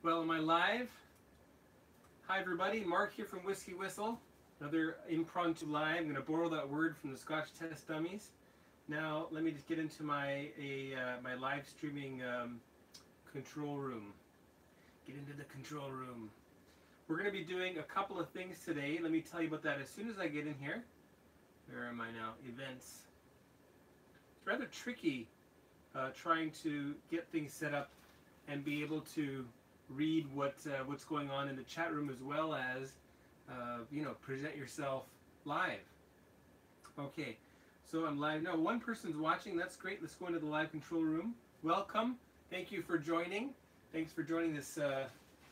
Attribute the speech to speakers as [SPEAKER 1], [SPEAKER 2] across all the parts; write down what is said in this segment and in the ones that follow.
[SPEAKER 1] Well, am I live? Hi everybody, Mark here from WhiskyWhistle. Another impromptu live. I'm going to borrow that word from the Scotch Test Dummies. Now, let me just get into my live streaming control room. Get into the control room. We're going to be doing a couple of things today. Let me tell you about that as soon as I get in here. Where am I now? Events. It's rather tricky trying to get things set up and be able to read what's going on in the chat room, as well as present yourself live. Okay, so I'm live now. One person's watching. That's great. Let's go into the live control room. Welcome. Thank you for joining. Thanks for joining this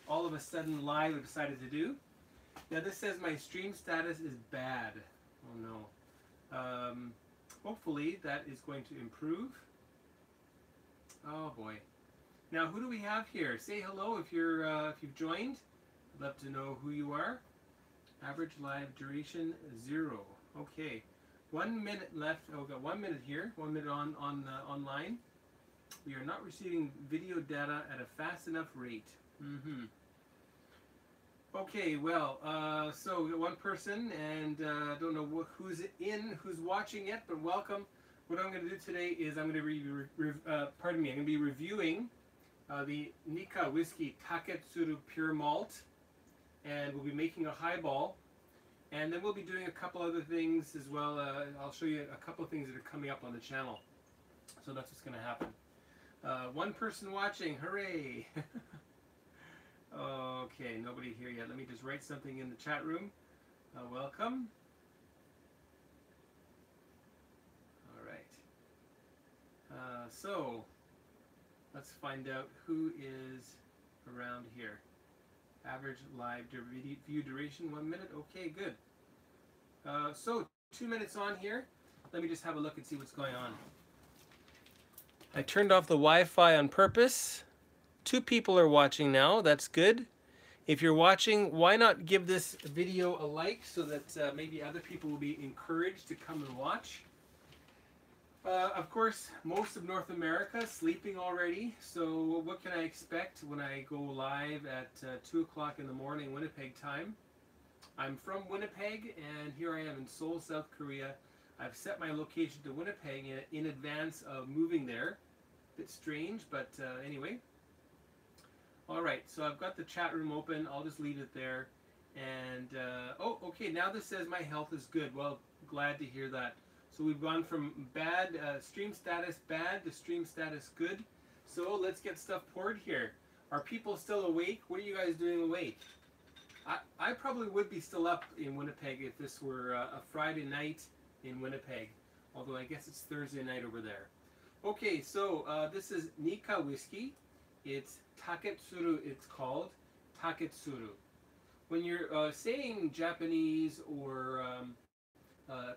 [SPEAKER 1] all of a sudden live we decided to do. Now this says my stream status is bad. Oh no. Hopefully that is going to improve. Oh boy. Now, who do we have here? Say hello if you've joined. I'd love to know who you are. Average live duration 0. Okay, 1 minute left. Oh, we've got 1 minute here. 1 minute online. We are not receiving video data at a fast enough rate. Okay, well, so we got one person, and I don't know who's watching yet, but welcome. What I'm going to do today is I'm going to be reviewing the Nikka Whisky Taketsuru Pure Malt, and we'll be making a highball, and then we'll be doing a couple other things as well. I'll show you a couple of things that are coming up on the channel, so that's what's going to happen. One person watching, hooray! Okay, nobody here yet. Let me just write something in the chat room. Welcome. All right. So let's find out who is around here. Average live view duration 1 minute. Okay, good. So 2 minutes on here. Let me just have a look and see what's going on. I turned off the Wi-Fi on purpose. 2 people are watching now. That's good. If you're watching, why not give this video a like so that maybe other people will be encouraged to come and watch. Of course, most of North America sleeping already, so what can I expect when I go live at 2 o'clock in the morning Winnipeg time? I'm from Winnipeg, and here I am in Seoul, South Korea. I've set my location to Winnipeg in advance of moving there. A bit strange, but anyway. Alright, so I've got the chat room open. I'll just leave it there. And, oh, okay, now this says my health is good. Well, glad to hear that. So we've gone from bad, stream status bad to stream status good. So let's get stuff poured here. Are people still awake? What are you guys doing awake? I probably would be still up in Winnipeg if this were a Friday night in Winnipeg. Although I guess it's Thursday night over there. Okay, so this is Nikka Whiskey. It's Taketsuru, it's called. Taketsuru. When you're saying Japanese or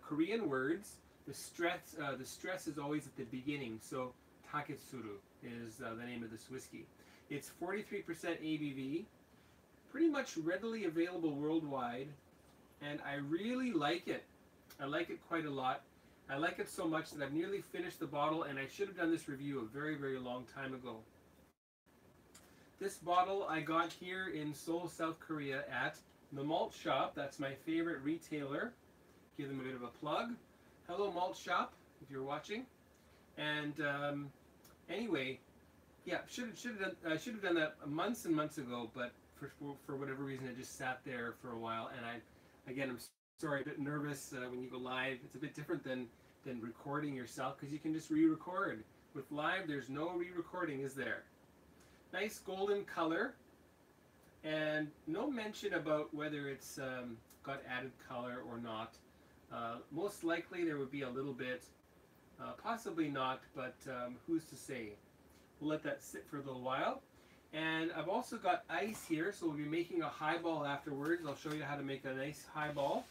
[SPEAKER 1] Korean words, the stress is always at the beginning. So Taketsuru is the name of this whiskey. It's 43% ABV, pretty much readily available worldwide, and I really like it. I like it quite a lot. I like it so much that I've nearly finished the bottle, and I should have done this review a very, very long time ago. This bottle I got here in Seoul, South Korea at the Malt Shop. That's my favorite retailer. Give them a bit of a plug. Hello, Malt Shop, if you're watching. And anyway, yeah, should have done that months and months ago, but for whatever reason, it just sat there for a while. And I'm sorry, a bit nervous when you go live. It's a bit different than recording yourself, because you can just re-record. With live, there's no re-recording, is there? Nice golden color, and no mention about whether it's got added color or not. Most likely there would be a little bit, possibly not, but who's to say? We'll let that sit for a little while. And I've also got ice here, so we'll be making a highball afterwards. I'll show you how to make a nice highball.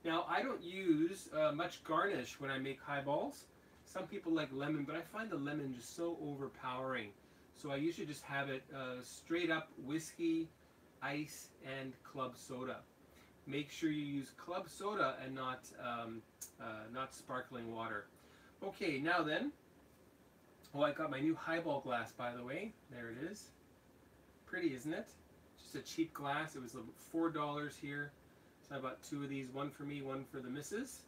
[SPEAKER 1] Now, I don't use much garnish when I make highballs. Some people like lemon, but I find the lemon just so overpowering. So I usually just have it straight up whiskey, ice, and club soda. Make sure you use club soda and not sparkling water. Okay, now then. Oh, I got my new highball glass, by the way. There it is. pretty, isn't it? Just a cheap glass. It was $4 here. So I bought 2 of these, one for me, one for the missus.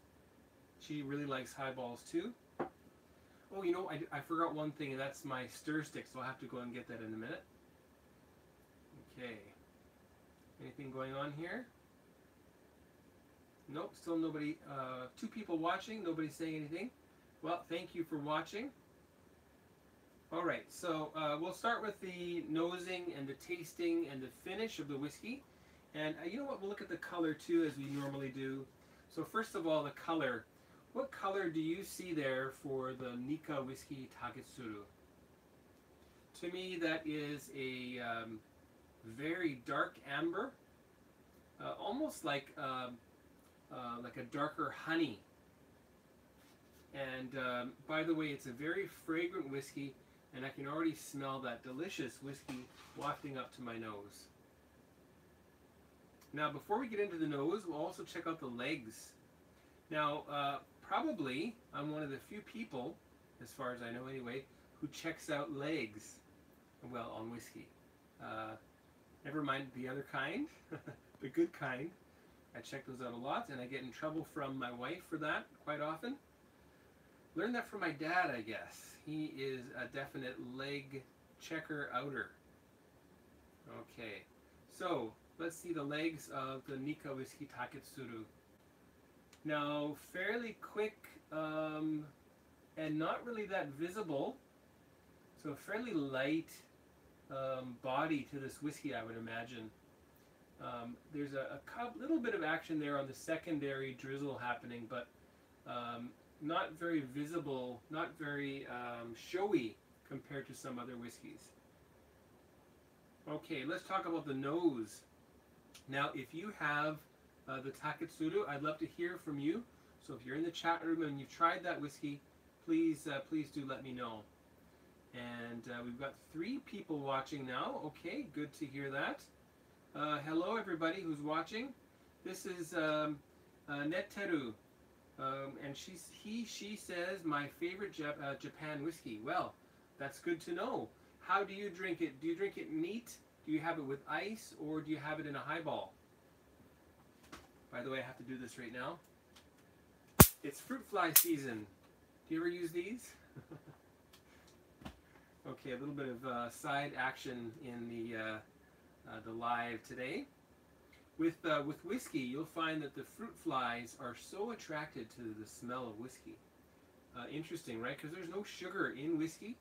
[SPEAKER 1] She really likes highballs too. Oh, you know, I forgot one thing, and that's my stir stick, so I'll have to go and get that in a minute. Okay. Anything going on here? Nope, still nobody. 2 people watching, nobody saying anything. Well, thank you for watching. Alright, so we'll start with the nosing and the tasting and the finish of the whiskey. And you know what, we'll look at the color too, as we normally do. So first of all, the color. What color do you see there for the Nikka Whisky Taketsuru? To me, that is a very dark amber, almost like a darker honey. And by the way, it's a very fragrant whiskey, and I can already smell that delicious whiskey wafting up to my nose. Now, before we get into the nose, we'll also check out the legs. Now, probably I'm one of the few people, as far as I know anyway, who checks out legs, well, on whiskey. Never mind the other kind, the good kind. I check those out a lot, and I get in trouble from my wife for that quite often. Learned that from my dad, I guess. He is a definite leg checker outer. Okay, so let's see the legs of the Nikka Whisky Taketsuru. Now, fairly quick and not really that visible, so a fairly light body to this whiskey, I would imagine. There's a little bit of action there on the secondary drizzle happening, but not very visible, not very showy compared to some other whiskeys. Okay, let's talk about the nose. Now, if you have the Taketsuru, I'd love to hear from you. So if you're in the chat room and you've tried that whiskey, please do let me know. And we've got 3 people watching now. Okay, good to hear that. Hello everybody who's watching. This is Netteru, and she says my favorite Japan whiskey. Well, that's good to know. How do you drink it? Do you drink it neat? Do you have it with ice, or do you have it in a highball? By the way, I have to do this right now. It's fruit fly season. Do you ever use these? Okay, a little bit of side action in the live today. With whiskey, you'll find that the fruit flies are so attracted to the smell of whiskey. Interesting, right? Because there's no sugar in whiskey.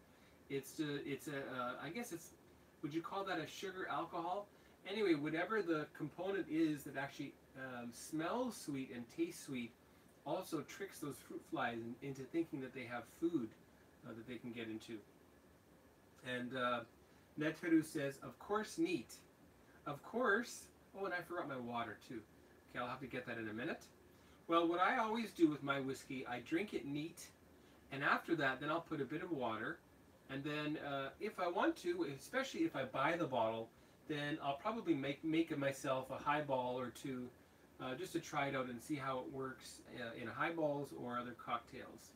[SPEAKER 1] I guess it's, would you call that a sugar alcohol? Anyway, whatever the component is that actually smells sweet and tastes sweet, also tricks those fruit flies into thinking that they have food that they can get into. And Netteru says, of course, neat. Of course. Oh, and I forgot my water too. Okay, I'll have to get that in a minute. Well, what I always do with my whiskey, I drink it neat, and after that, then I'll put a bit of water, and then if I want to, especially if I buy the bottle, then I'll probably make myself a highball or 2, just to try it out and see how it works in highballs or other cocktails.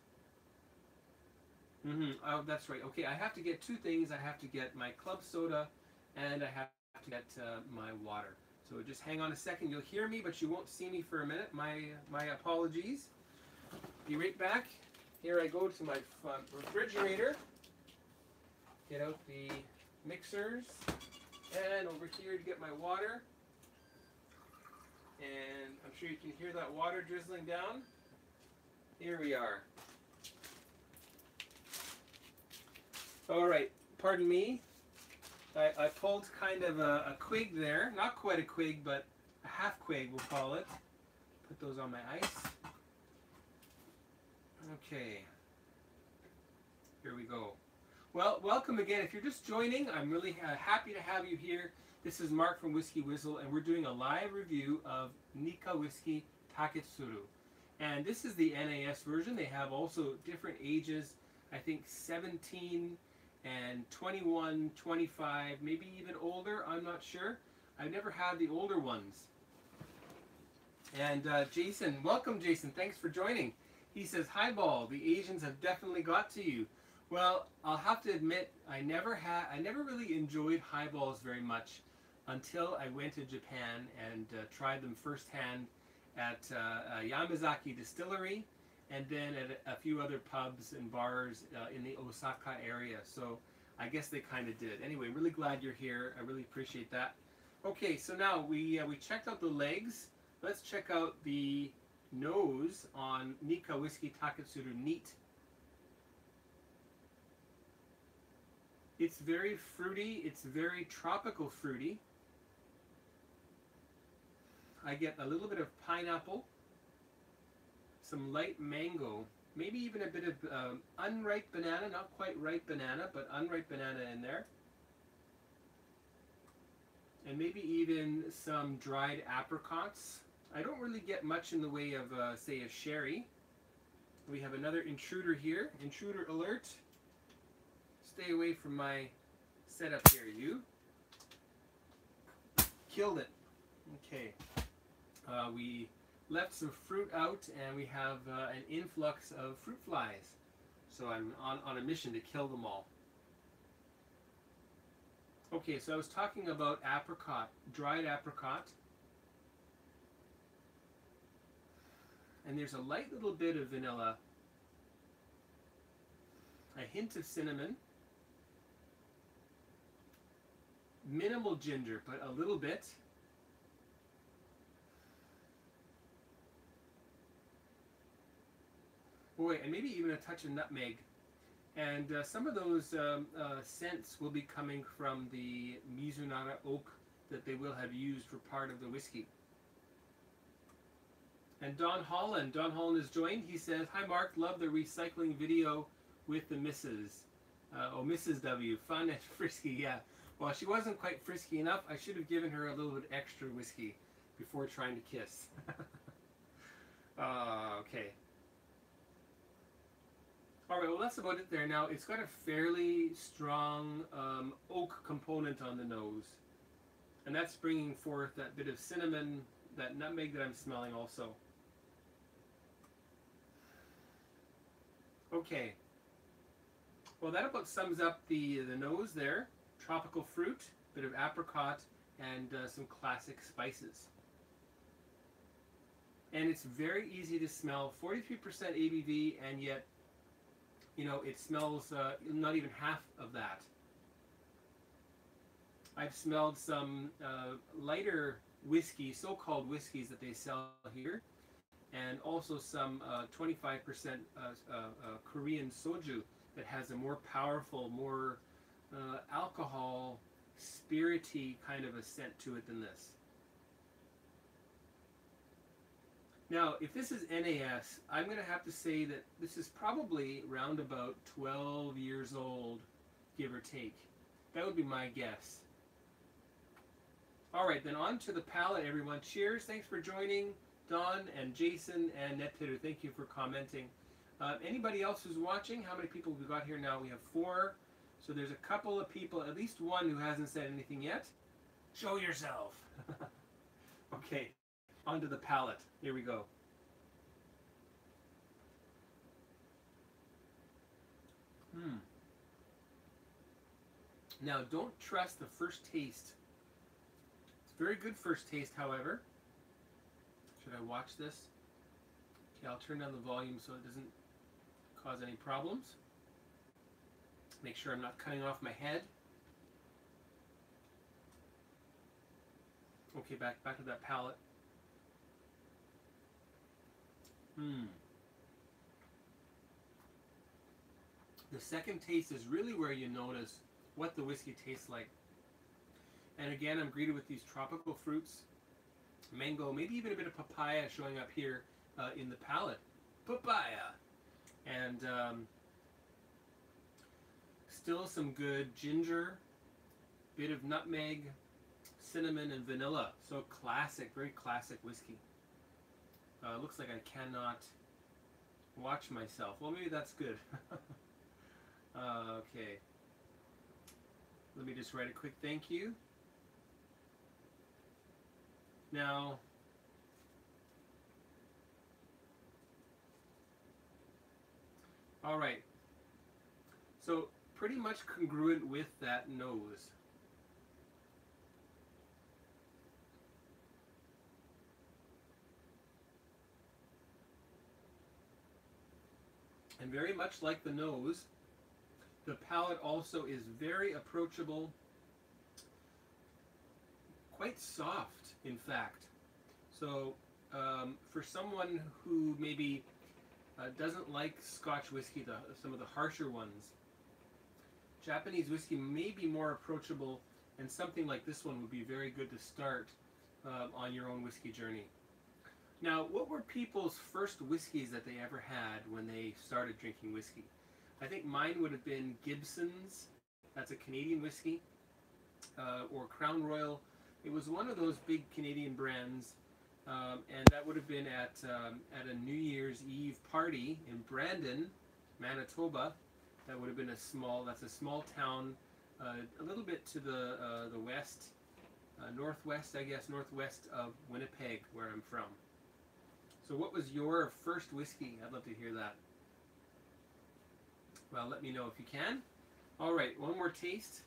[SPEAKER 1] Oh, that's right. Okay, I have to get 2 things. I have to get my club soda, and I have to get my water. So just hang on a second. You'll hear me, but you won't see me for a minute. My apologies. Be right back. Here I go to my refrigerator. Get out the mixers, and over here to get my water. And I'm sure you can hear that water drizzling down. Here we are. All right, pardon me. I pulled kind of a quig there. Not quite a quig, but a half quig, we'll call it. Put those on my ice. Okay. Here we go. Well, welcome again. If you're just joining, I'm really happy to have you here. This is Mark from WhiskyWhistle, and we're doing a live review of Nikka Whisky Taketsuru. And this is the NAS version. They have also different ages, I think 17 and 21, 25, maybe even older, I'm not sure. I've never had the older ones. And Jason, welcome Jason, thanks for joining. He says, Highball, the Asians have definitely got to you. Well, I'll have to admit, I never really enjoyed highballs very much until I went to Japan and tried them firsthand at Yamazaki Distillery, and then at a few other pubs and bars in the Osaka area. So I guess they kind of did. Anyway, really glad you're here. I really appreciate that. Okay, so now we checked out the legs. Let's check out the nose on Nikka Whisky Taketsuru Neat. It's very fruity. It's very tropical fruity. I get a little bit of pineapple, some light mango, maybe even a bit of unripe banana, not quite ripe banana, but unripe banana in there. And maybe even some dried apricots. I don't really get much in the way of, say, a sherry. We have another intruder here. Intruder alert. Stay away from my setup here, you. Killed it. Okay. We left some fruit out, and we have an influx of fruit flies. So I'm on a mission to kill them all. Okay, so I was talking about apricot, dried apricot. And there's a light little bit of vanilla, a hint of cinnamon, minimal ginger, but a little bit. Boy, and maybe even a touch of nutmeg. And some of those scents will be coming from the Mizunara oak that they will have used for part of the whiskey. And Don Holland has joined. He says, "Hi Mark, love the recycling video with the Mrs. Mrs. W. Fun and frisky." Yeah. Well, she wasn't quite frisky enough. I should have given her a little bit extra whiskey before trying to kiss. Okay. All right, well, that's about it there. Now, it's got a fairly strong oak component on the nose. And that's bringing forth that bit of cinnamon, that nutmeg that I'm smelling also. Okay. Well, that about sums up the nose there. Tropical fruit, bit of apricot, and some classic spices. And it's very easy to smell. 43% ABV, and yet, you know, it smells not even half of that. I've smelled some lighter whiskey, so-called whiskeys that they sell here, and also some 25% Korean soju that has a more powerful, more alcohol, spirity kind of a scent to it than this. Now, if this is NAS, I'm going to have to say that this is probably around about 12 years old, give or take. That would be my guess. All right, then on to the palate, everyone. Cheers. Thanks for joining, Don and Jason and NetPitter. Thank you for commenting. Anybody else who's watching? How many people have we got here now? We have 4. So there's a couple of people, at least one who hasn't said anything yet. Show yourself. Okay. Onto the palate. Here we go. Now, don't trust the first taste. It's a very good first taste, however. Should I watch this? Okay, I'll turn down the volume so it doesn't cause any problems. Make sure I'm not cutting off my head. Okay, back to that palate. The second taste is really where you notice what the whiskey tastes like. And again, I'm greeted with these tropical fruits, mango, maybe even a bit of papaya showing up here in the palate. Papaya! And still some good ginger, bit of nutmeg, cinnamon, and vanilla. So classic, very classic whiskey. Looks like I cannot watch myself. Well, maybe that's good. Okay. Let me just write a quick thank you. Now, all right. So pretty much congruent with that nose. And very much like the nose, the palate also is very approachable, quite soft, in fact. So for someone who maybe doesn't like Scotch whiskey, some of the harsher ones, Japanese whiskey may be more approachable, and something like this one would be very good to start on your own whiskey journey. Now, what were people's first whiskeys that they ever had when they started drinking whiskey? I think mine would have been Gibson's. That's a Canadian whiskey, or Crown Royal. It was one of those big Canadian brands, and that would have been at a New Year's Eve party in Brandon, Manitoba. That would have been that's a small town, a little bit to the west, northwest, I guess, northwest of Winnipeg, where I'm from. So what was your first whiskey? I'd love to hear that. Well, let me know if you can. All right, one more taste.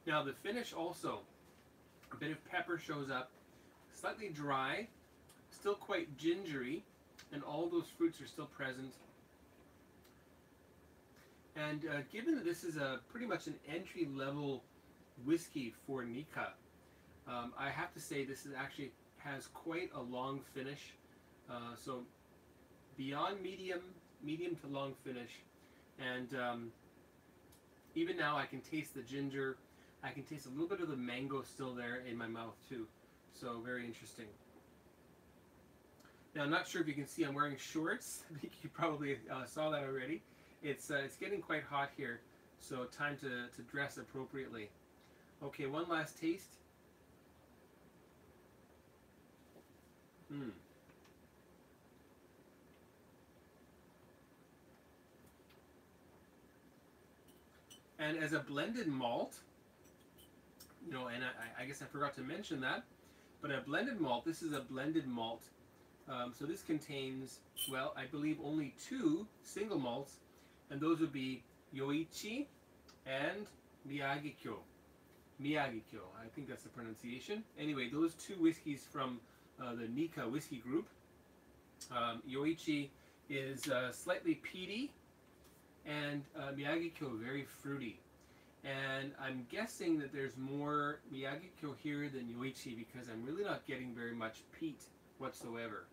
[SPEAKER 1] Now the finish also, a bit of pepper shows up, slightly dry, still quite gingery, and all those fruits are still present. And given that this is pretty much an entry-level whiskey for Nikka, I have to say this actually has quite a long finish. So beyond medium to long finish. And even now I can taste the ginger. I can taste a little bit of the mango still there in my mouth too. So very interesting. Now I'm not sure if you can see I'm wearing shorts. I think you probably saw that already. It's getting quite hot here, so time to dress appropriately. Okay, one last taste. And as a blended malt, you know, and I guess I forgot to mention that, but a blended malt, this is a blended malt. So this contains, well, I believe only 2 single malts, and those would be Yoichi and Miyagikyo. Miyagikyo, I think that's the pronunciation. Anyway, those 2 whiskeys from the Nikka Whisky Group. Yoichi is slightly peaty, and Miyagikyo very fruity. And I'm guessing that there's more Miyagikyo here than Yoichi because I'm really not getting very much peat whatsoever.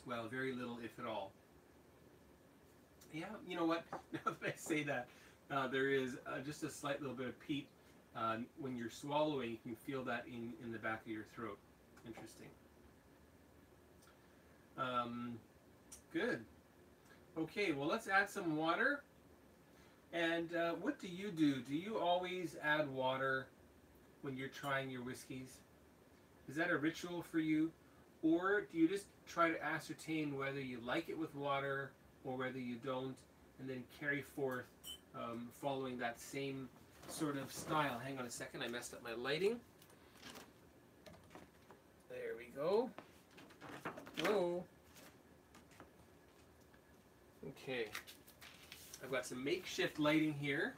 [SPEAKER 1] Well, very little, if at all. Yeah, you know what? Now that I say that, there is just a slight little bit of peat. When you're swallowing, you can feel that in the back of your throat. Interesting. Good. Okay, well, let's add some water. And what do you do? Do you always add water when you're trying your whiskeys? Is that a ritual for you? Or do you just try to ascertain whether you like it with water or whether you don't, and then carry forth following that same sort of style? Hang on a second, I messed up my lighting. There we go. Whoa. Okay. I've got some makeshift lighting here.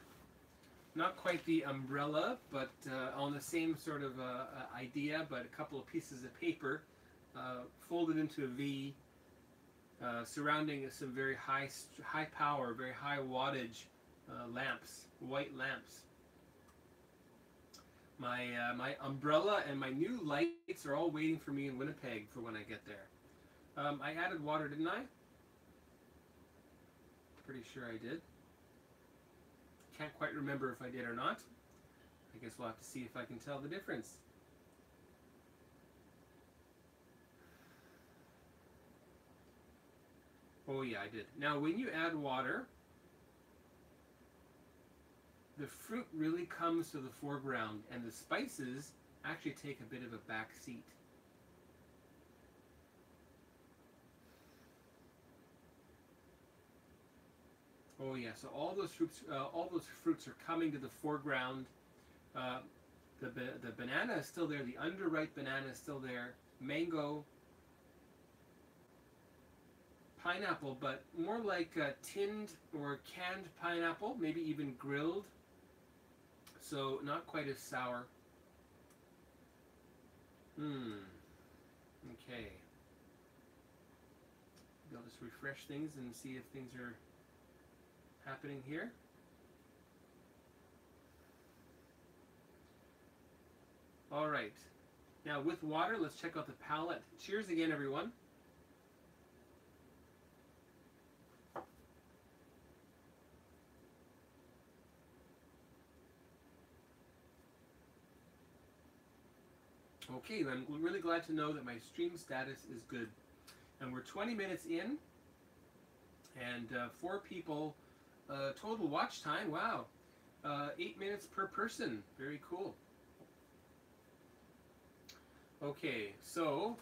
[SPEAKER 1] Not quite the umbrella, but on the same sort of idea, but a couple of pieces of paper folded into a V, surrounding some very high power, very high wattage lamps, white lamps. My umbrella and my new lights are all waiting for me in Winnipeg for when I get there. I added water, didn't I? Pretty sure I did. Can't quite remember if I did or not. I guess we'll have to see if I can tell the difference. Oh yeah, I did. Now when you add water, the fruit really comes to the foreground and the spices actually take a bit of a back seat. Oh yeah, so all those fruits are coming to the foreground. Uh, the banana is still there. The underripe banana is still there. Mango, pineapple, but more like tinned or canned pineapple, maybe even grilled. So not quite as sour. Okay. I'll just refresh things and see if things are happening here. All right. Now with water, let's check out the palate. Cheers again, everyone. Okay, I'm really glad to know that my stream status is good. And we're 20 minutes in, and 4 people total watch time. Wow. 8 minutes per person. Very cool. Okay, so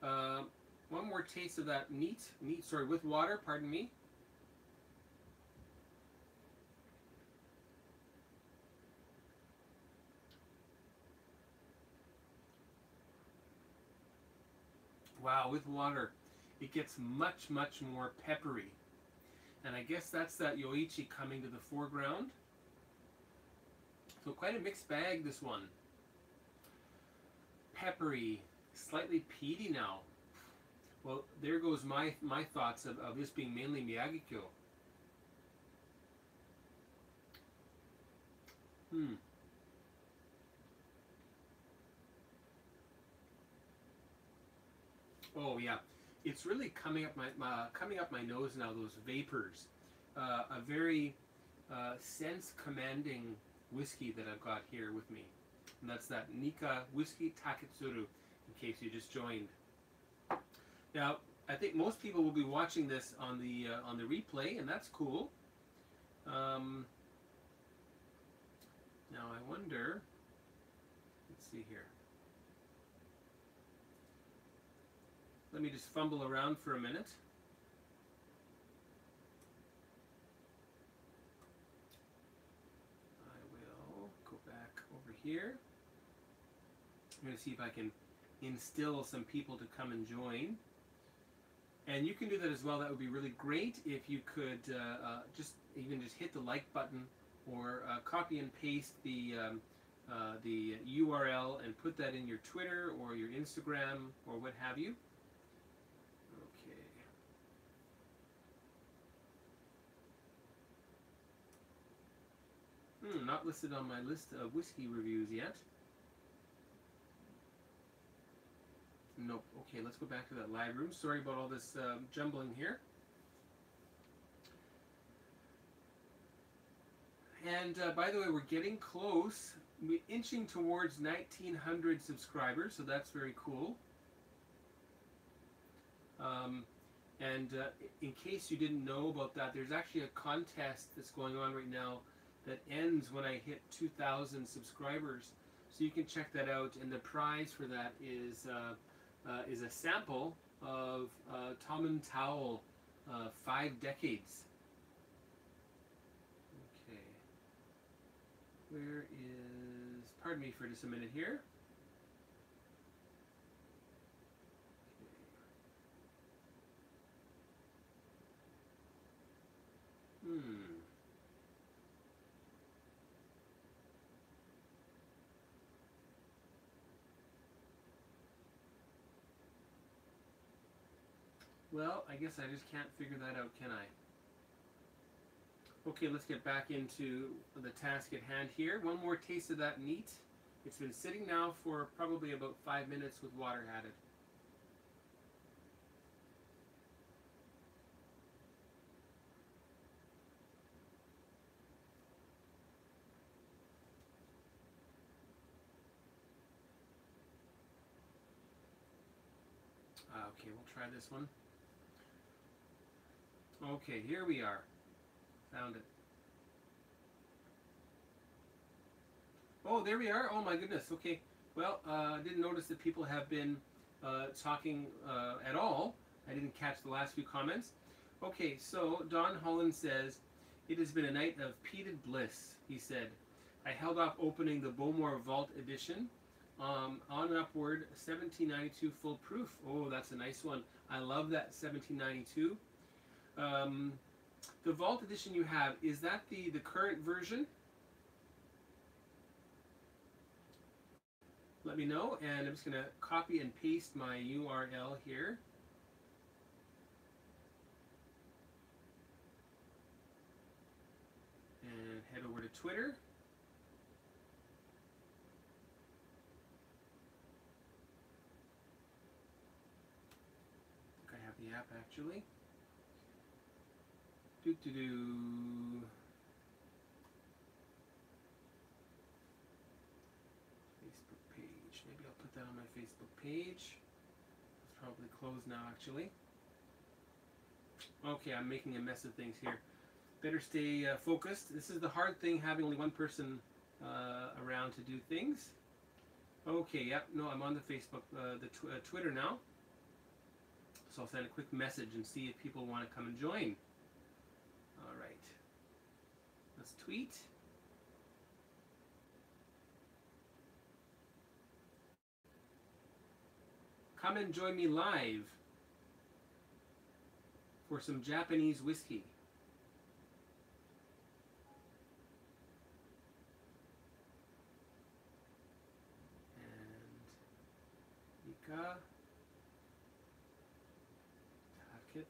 [SPEAKER 1] one more taste of that neat, sorry, with water, pardon me. Wow, with water, it gets much, much more peppery. And I guess that's that Yoichi coming to the foreground. So quite a mixed bag, this one. Peppery, slightly peaty now. Well, there goes my thoughts of this being mainly Miyagi-kyo. Oh yeah, it's really coming up my nose now. Those vapors, a very sense commanding whiskey that I've got here with me, and that's that Nikka Whisky Taketsuru. In case you just joined. Now, I think most people will be watching this on the replay, and that's cool. Now I wonder. Let's see here. Let me just fumble around for a minute. I will go back over here. I'm going to see if I can instill some people to come and join. And you can do that as well. That would be really great if you could just hit the like button, or copy and paste the URL and put that in your Twitter or your Instagram or what have you. Not listed on my list of whiskey reviews yet. Nope. Okay, let's go back to that live room. Sorry about all this jumbling here. And by the way, we're getting close. We're inching towards 1,900 subscribers, so that's very cool. And in case you didn't know about that, there's actually a contest that's going on right now that ends when I hit 2,000 subscribers. So you can check that out, and the prize for that is a sample of Tom and Towel 5 decades. Okay. Where is... Pardon me for just a minute here. Okay. Well, I guess I just can't figure that out, can I? Okay, let's get back into the task at hand here. One more taste of that neat. It's been sitting now for probably about 5 minutes with water added. Okay, we'll try this one. Okay, here we are. Found it. Oh, there we are. Oh my goodness. Okay. Well, I didn't notice that people have been talking at all. I didn't catch the last few comments. Okay, so Don Holland says, it has been a night of peated bliss, he said. I held off opening the Bowmore Vault Edition. On and upward, 1792 full proof. Oh, that's a nice one. I love that 1792. The Vault Edition you have, is that the current version? Let me know, and I'm just going to copy and paste my URL here. And head over to Twitter. I think I have the app actually. Facebook page. Maybe I'll put that on my Facebook page. It's probably closed now actually. Okay, I'm making a mess of things here. Better stay focused. This is the hard thing, having only one person around to do things. Okay, yep, no, I'm on the Facebook, Twitter now. So I'll send a quick message and see if people want to come and join. All right. Let's tweet. Come and join me live for some Japanese whiskey. Nikka Taketsuru.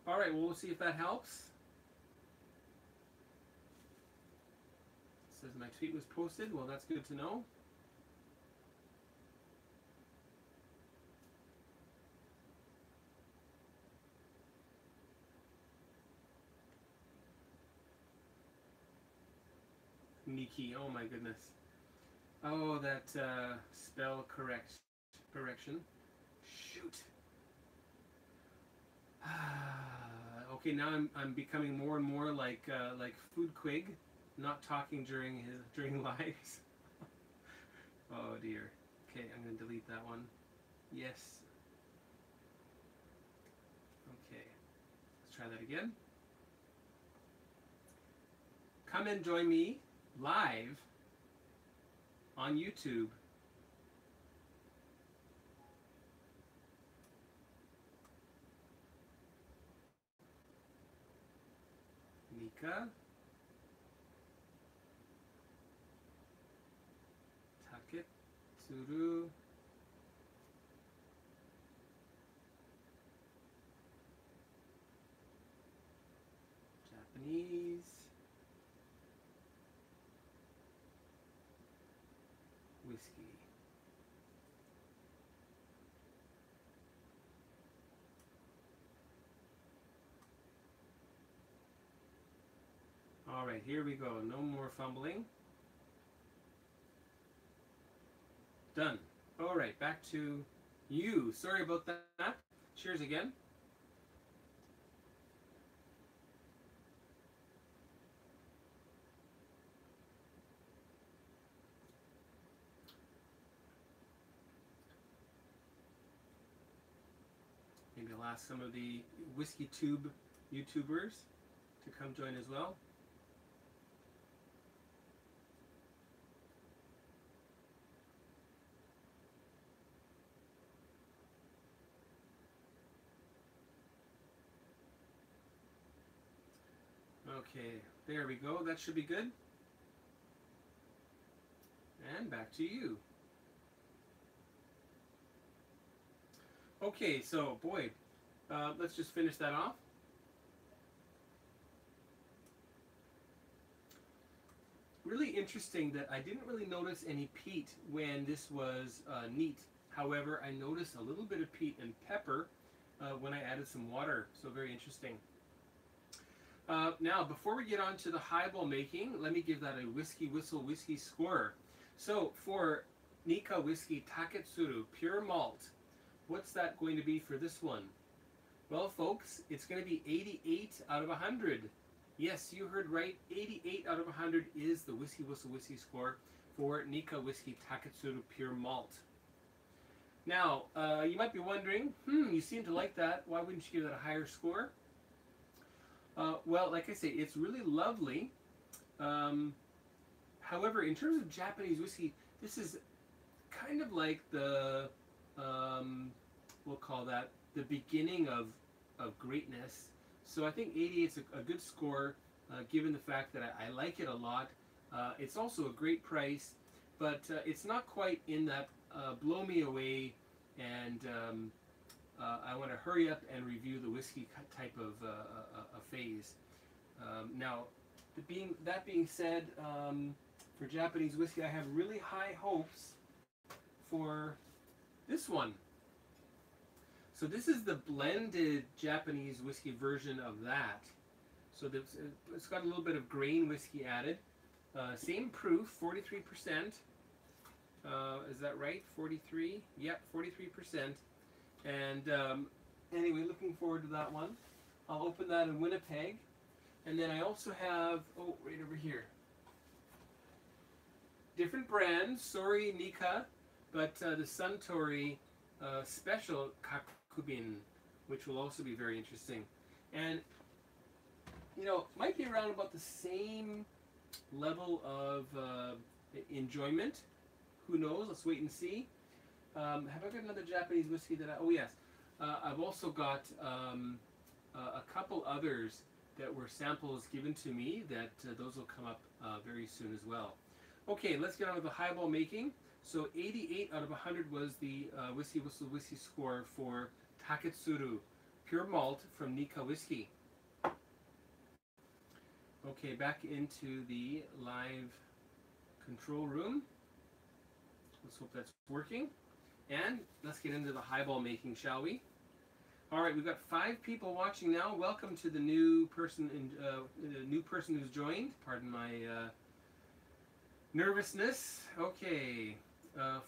[SPEAKER 1] All right, well, we'll see if that helps. It says my tweet was posted. Well, that's good to know. Nikki, oh my goodness. Oh, that spell correction. Shoot. Okay, now I'm becoming more and more like Food Quig, not talking during lives. Oh dear. Okay, I'm gonna delete that one. Yes. Okay, let's try that again. Come and join me live on YouTube. Nikka Taketsuru Japanese whiskey. All right, here we go. No more fumbling. Done. All right, back to you. Sorry about that. Cheers again. Maybe I'll ask some of the WhiskyTube YouTubers to come join as well. Okay, there we go. That should be good. And back to you. Okay, so boy, let's just finish that off. Really interesting that I didn't really notice any peat when this was neat. However, I noticed a little bit of peat and pepper when I added some water. So very interesting. Now, before we get on to the highball making, let me give that a WhiskyWhistle whiskey score. So for Nikka Whisky Taketsuru Pure Malt, what's that going to be for this one? Well, folks, it's going to be 88 out of 100. Yes, you heard right. 88 out of 100 is the WhiskyWhistle whiskey score for Nikka Whisky Taketsuru Pure Malt. Now, you might be wondering, you seem to like that. Why wouldn't you give that a higher score? Well, like I say, it's really lovely. However, in terms of Japanese whiskey, this is kind of like the, we'll call that the beginning of greatness. So I think 88 is a good score, given the fact that I like it a lot. It's also a great price, but it's not quite in that blow me away and I want to hurry up and review the whiskey type of a phase. Now, that being said, for Japanese whiskey, I have really high hopes for this one. So this is the blended Japanese whiskey version of that. So it's got a little bit of grain whiskey added. Same proof, 43%. Is that right? 43? Yep, 43%. And anyway, looking forward to that one. I'll open that in Winnipeg. And then I also have, right over here. Different brands, sorry Nikka, but the Suntory special Kakubin, which will also be very interesting. And, you know, might be around about the same level of enjoyment. Who knows? Let's wait and see. Have I got another Japanese whiskey that oh yes. I've also got a couple others that were samples given to me that those will come up very soon as well. Okay, let's get on with the highball making. So 88 out of 100 was the WhiskyWhistle whiskey score for Taketsuru Pure Malt from Nikka Whisky. Okay, back into the live control room. Let's hope that's working. And let's get into the highball making, shall we? All right, we've got 5 people watching now. Welcome to the new person who's joined. Pardon my nervousness. Okay,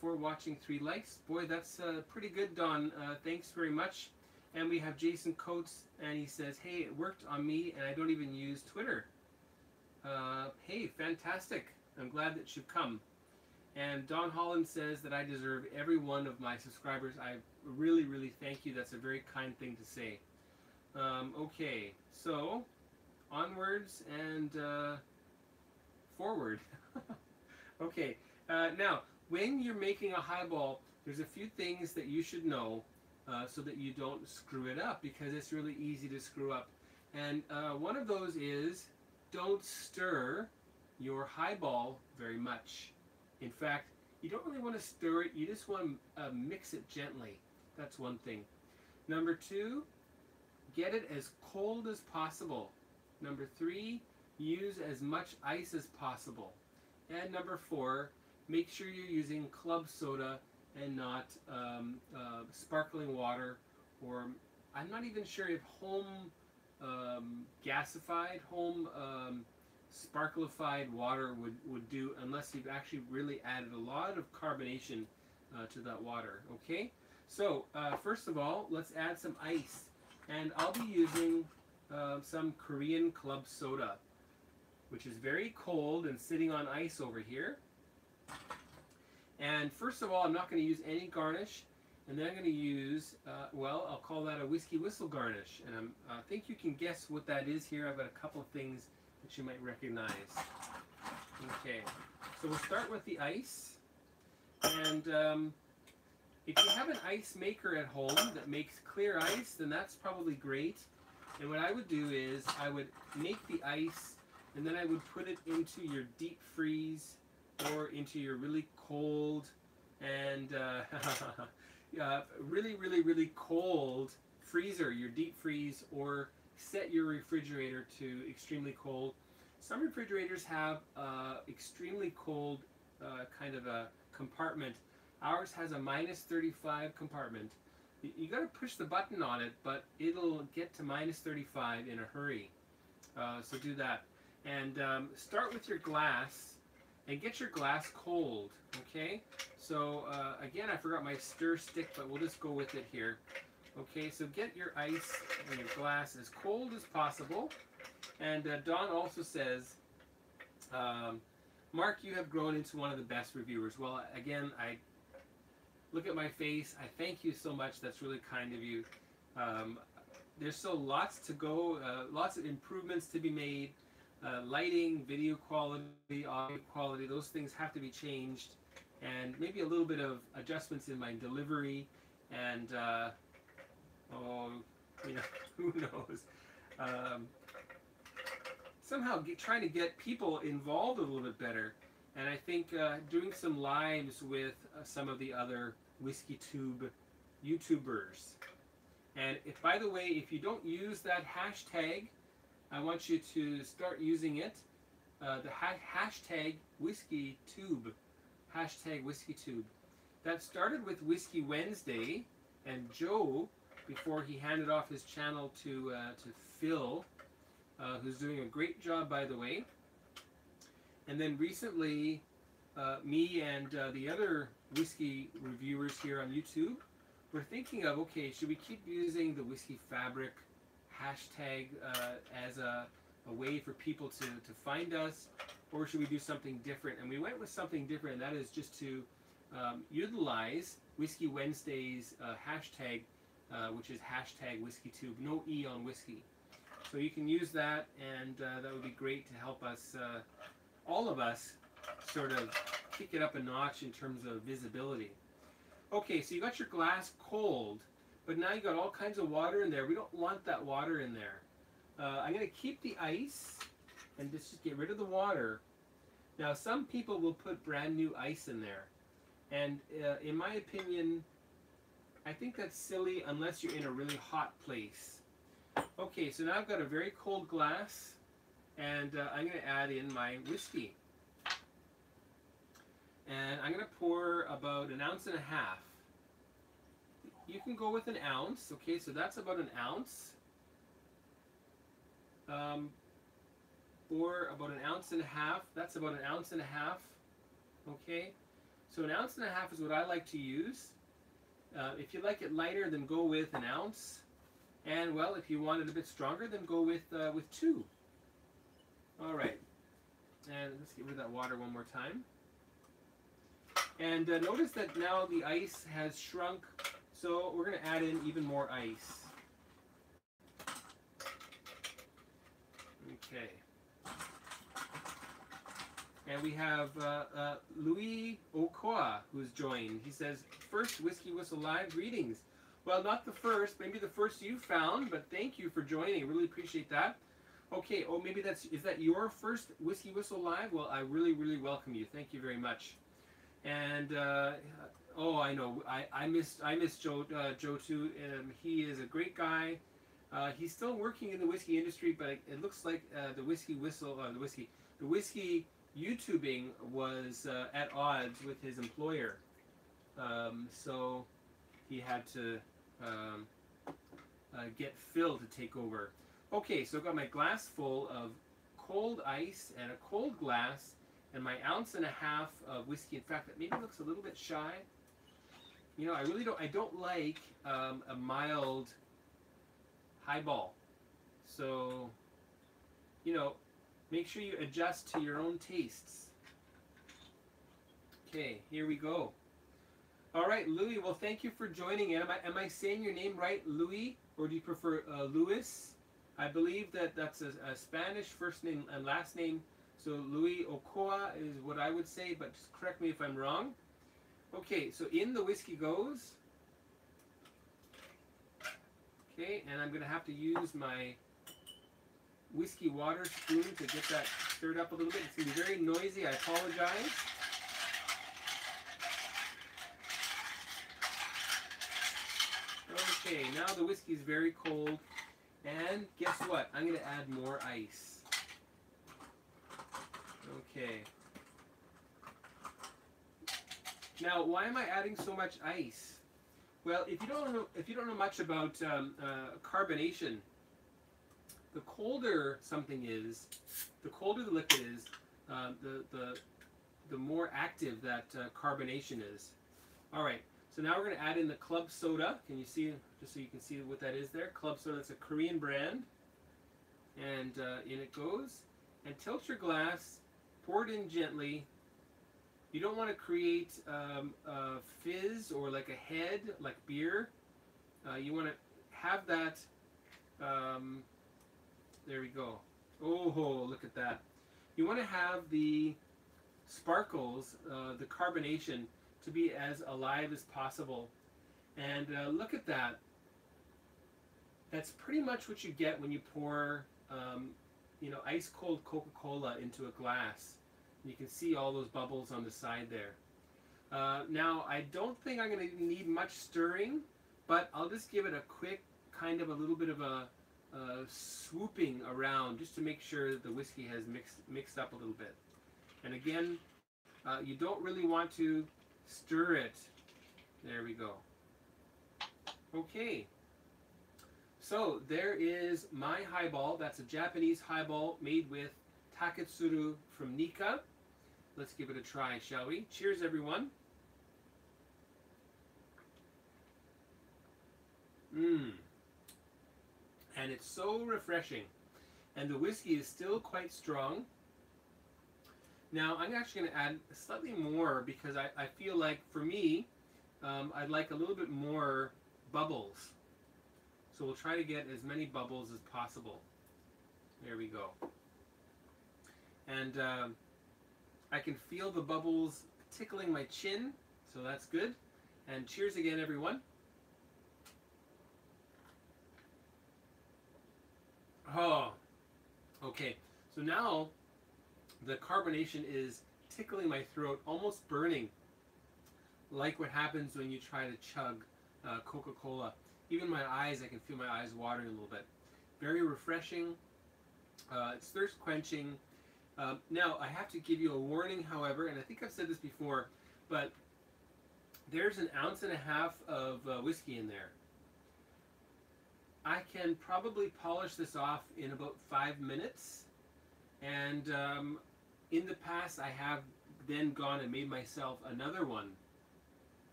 [SPEAKER 1] 4 watching, 3 likes. Boy, that's pretty good, Don. Thanks very much. And we have Jason Coates, and he says, "Hey, it worked on me, and I don't even use Twitter." Hey, fantastic. I'm glad that you've come. And Don Holland says that I deserve every one of my subscribers. I really, really thank you. That's a very kind thing to say. Okay, so onwards and forward. Okay, now when you're making a highball, there's a few things that you should know so that you don't screw it up, because it's really easy to screw up. And one of those is don't stir your highball very much. In fact, you don't really want to stir it, you just want to mix it gently. That's one thing. Number 2, get it as cold as possible. Number 3, use as much ice as possible. And number 4, make sure you're using club soda and not sparkling water, or I'm not even sure if home gasified, home sparklified water would do, unless you've actually really added a lot of carbonation to that water. Okay, so first of all, let's add some ice, and I'll be using some Korean club soda, which is very cold and sitting on ice over here. And first of all, I'm not going to use any garnish, and then I'm going to use well, I'll call that a WhiskyWhistle garnish, and I think you can guess what that is here. I've got a couple of things that you might recognize. Okay, so we'll start with the ice, and if you have an ice maker at home that makes clear ice, then that's probably great. And what I would do is I would make the ice, and then I would put it into your deep freeze or into your really cold and really cold freezer, your deep freeze, or set your refrigerator to extremely cold. Some refrigerators have extremely cold kind of a compartment. Ours has a -35 compartment. You got to push the button on it, but it'll get to -35 in a hurry. So do that. And start with your glass and get your glass cold. Okay, so again, I forgot my stir stick, but we'll just go with it here. Okay, so get your ice and your glass as cold as possible, And Don also says, Mark, you have grown into one of the best reviewers. Well, again, I look at my face. I thank you so much. That's really kind of you. There's still lots to go, lots of improvements to be made. Lighting, video quality, audio quality, those things have to be changed. And maybe a little bit of adjustments in my delivery. And, oh, you know, who knows. Somehow trying to get people involved a little bit better. And I think doing some lives with some of the other WhiskyTube YouTubers. And if, by the way, if you don't use that hashtag, I want you to start using it. The hashtag WhiskyTube. Hashtag WhiskyTube. That started with Whiskey Wednesday, and Joe, before he handed off his channel to Phil, who's doing a great job, by the way. And then recently, me and the other whiskey reviewers here on YouTube were thinking of, okay, should we keep using the Whiskey Fabric hashtag as a way for people to find us, or should we do something different? And we went with something different, and that is just to utilize Whiskey Wednesday's hashtag, which is hashtag WhiskyTube, no E on whiskey. So you can use that, and that would be great to help us, all of us, sort of kick it up a notch in terms of visibility. Okay, so you got your glass cold, but now you got all kinds of water in there. We don't want that water in there. I'm going to keep the ice and just get rid of the water. Now, some people will put brand new ice in there, and in my opinion, I think that's silly unless you're in a really hot place. Okay, so now I've got a very cold glass, and I'm going to add in my whiskey. And I'm going to pour about 1.5 ounces. You can go with 1 ounce. Okay, so that's about 1 ounce. Or about 1.5 ounces. That's about 1.5 ounces. Okay, so 1.5 ounces is what I like to use. If you like it lighter, then go with 1 ounce. And well, if you want it a bit stronger, then go with 2. All right, and let's get rid of that water one more time. And notice that now the ice has shrunk, so we're going to add in even more ice. Okay. And we have Louis Okoa, who's joined. He says, first Whiskey Whistle Live, greetings. Well, not the first, maybe the first you found, but thank you for joining. Really appreciate that. Okay, oh, maybe is that your first Whiskey Whistle Live? Well, I really, really welcome you. Thank you very much. And oh, I know, I miss Joe too. He is a great guy. He's still working in the whiskey industry, but it looks like the Whiskey Whistle, the whiskey YouTubing was at odds with his employer. So he had to get Phil to take over. Okay, so I've got my glass full of cold ice and a cold glass, and my 1.5 ounces of whiskey. In fact, that maybe looks a little bit shy. You know, I don't like a mild highball. So, you know, make sure you adjust to your own tastes. Okay, here we go. All right, Louis, well, thank you for joining in. Am I saying your name right, Louis, or do you prefer Luis? I believe that's a Spanish first name and last name. So Louis Okoa is what I would say, but just correct me if I'm wrong. Okay, so in the whiskey goes. Okay, and I'm going to have to use my whiskey water spoon to get that stirred up a little bit. It's going to be very noisy. I apologize. Okay, now the whiskey is very cold. And guess what? I'm going to add more ice. Okay. Now, why am I adding so much ice? Well, if you don't know much about carbonation, the colder something is, the colder the liquid is, the more active that carbonation is. All right. So now we're going to add in the club soda. Can you see, just so you can see what that is there? Club soda, it's a Korean brand. And in it goes. And tilt your glass, pour it in gently. You don't want to create a fizz or like a head, like beer. You want to have that, there we go. Oh, look at that. You want to have the sparkles, the carbonation, to be as alive as possible. And look at that. That's pretty much what you get when you pour, you know, ice cold Coca-Cola into a glass. You can see all those bubbles on the side there. Now, I don't think I'm going to need much stirring, but I'll just give it a quick, kind of a little bit of a swooping around, just to make sure that the whiskey has mixed up a little bit. And again, you don't really want to stir it. There we go. Okay. So there is my highball. That's a Japanese highball made with Taketsuru from Nikka. Let's give it a try, shall we? Cheers, everyone. And it's so refreshing. And the whiskey is still quite strong. Now, I'm actually going to add slightly more because I feel like, for me, I'd like a little bit more bubbles. So we'll try to get as many bubbles as possible. There we go. And I can feel the bubbles tickling my chin, so that's good. And cheers again, everyone. Oh, okay. So now the carbonation is tickling my throat, almost burning, like what happens when you try to chug Coca-Cola. Even my eyes, I can feel my eyes watering a little bit. Very refreshing. It's thirst quenching. Now, I have to give you a warning, however, and I think I've said this before, but there's 1.5 ounces of whiskey in there. I can probably polish this off in about 5 minutes, and in the past I have then gone and made myself another one.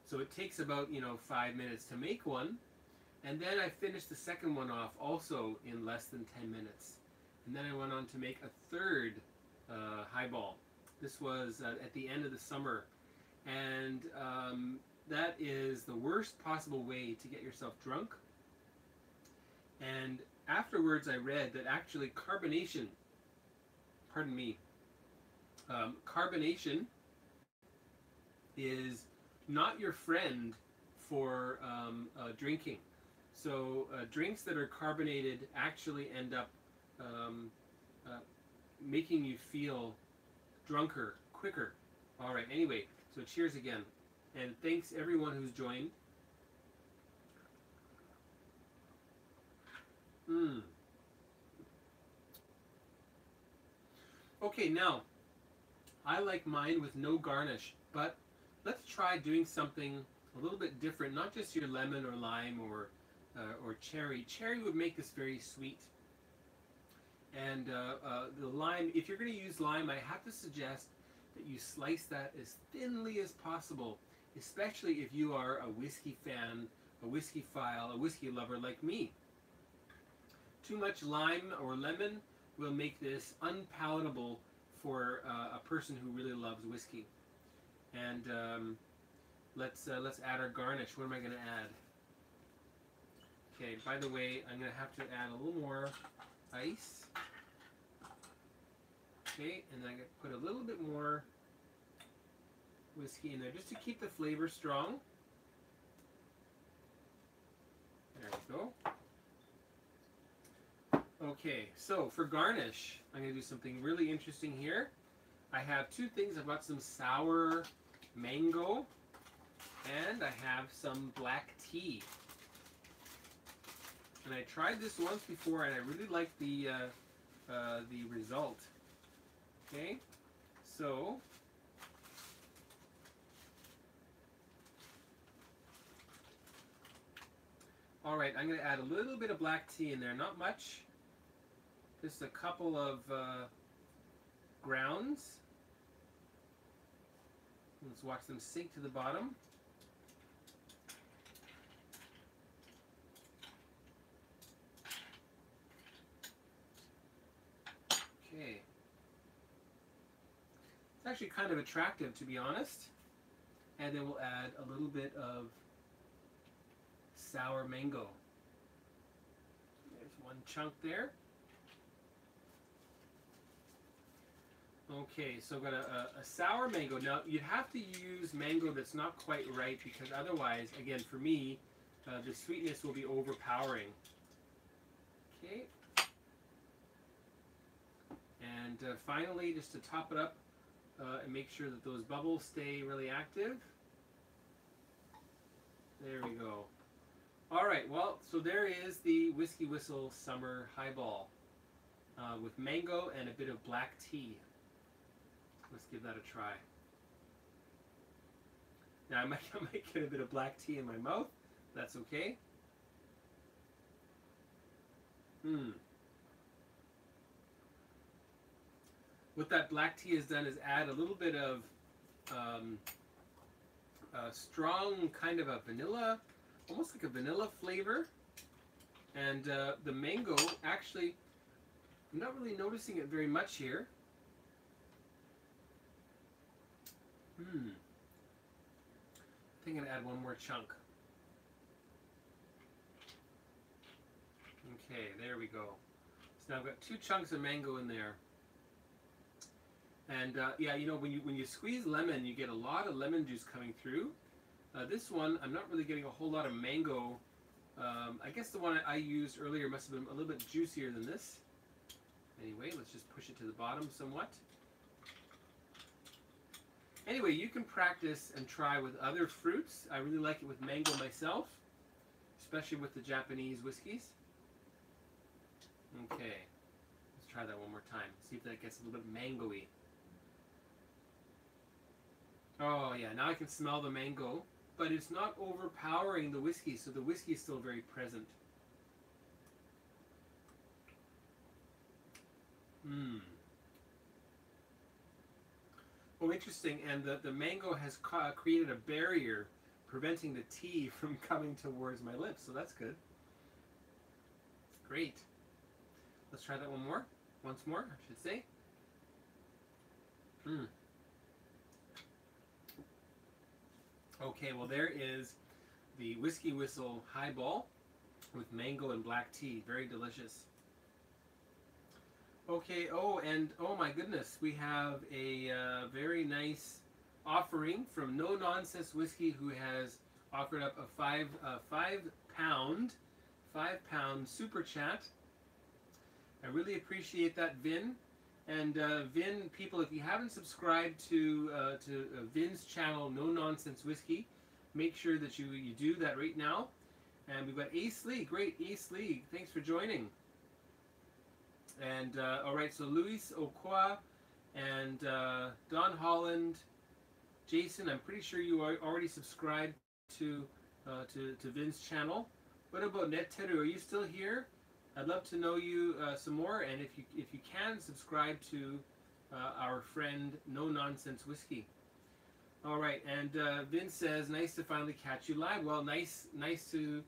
[SPEAKER 1] So it takes about, 5 minutes to make one, and then I finished the second one off also in less than 10 minutes. And then I went on to make a third highball. This was at the end of the summer, and that is the worst possible way to get yourself drunk. And afterwards I read that actually carbonation, carbonation is not your friend for drinking. So drinks that are carbonated actually end up making you feel drunker quicker. All right, anyway, so cheers again. And thanks everyone who's joined. Okay, now, I like mine with no garnish, but let's try doing something a little bit different. Not just your lemon or lime or cherry. Cherry would make this very sweet. And the lime, if you're going to use lime, I have to suggest that you slice that as thinly as possible, especially if you are a whiskey fan, a whiskey file, a whiskey lover like me. Too much lime or lemon will make this unpalatable for a person who really loves whiskey. And let's add our garnish. What am I going to add? Okay, by the way, I'm going to have to add a little more ice. Okay, and then I'm going to put a little bit more whiskey in there just to keep the flavor strong. There we go. Okay, so for garnish, I'm going to do something really interesting here. I have two things. I've got some sour mango, and I have some black tea. And I tried this once before, and I really liked the result. Okay, so all right, I'm going to add a little bit of black tea in there, not much. Just a couple of grounds. Let's watch them sink to the bottom. It's actually kind of attractive, to be honest. And then we'll add a little bit of sour mango. There's one chunk there. Okay, so I've got a sour mango. Now, you'd have to use mango that's not quite ripe, because otherwise, again, for me, the sweetness will be overpowering. Okay. And finally, just to top it up and make sure that those bubbles stay really active. There we go. All right, well, so there is the WhiskyWhistle Summer Highball with mango and a bit of black tea. Let's give that a try. Now, I might get a bit of black tea in my mouth. That's okay. What that black tea has done is add a little bit of a strong kind of a vanilla, almost like a vanilla flavor. And the mango, actually, I'm not really noticing it very much here. I think I'm going to add one more chunk. Okay, there we go. So now I've got 2 chunks of mango in there. And yeah, you know, when you squeeze lemon, you get a lot of lemon juice coming through. This one, I'm not really getting a whole lot of mango. I guess the one I used earlier must have been a little bit juicier than this. Anyway, let's just push it to the bottom somewhat. Anyway, you can practice and try with other fruits. I really like it with mango myself, especially with the Japanese whiskeys. Okay, let's try that one more time. See if that gets a little bit mango-y. Oh yeah, now I can smell the mango, but it's not overpowering the whiskey, so the whiskey is still very present. Oh, interesting, and the mango has created a barrier preventing the tea from coming towards my lips, so that's good. Great. Let's try that once more, I should say. Okay, well there is the WhiskyWhistle Highball with mango and black tea. Very delicious. Okay, oh, and oh my goodness, we have a very nice offering from No Nonsense Whiskey, who has offered up a five pound super chat. I really appreciate that, Vin. And Vin, people, if you haven't subscribed to Vin's channel, No Nonsense Whiskey, make sure that you do that right now. And we've got Ace Lee, great Ace Lee, thanks for joining. And all right, so Luis Ochoa and Don Holland, Jason, I'm pretty sure you are already subscribed to Vin's channel. What about Netteru? Are you still here? I'd love to know you some more, and if you can, subscribe to our friend No Nonsense Whiskey. All right, and Vince says, nice to finally catch you live. Well, nice to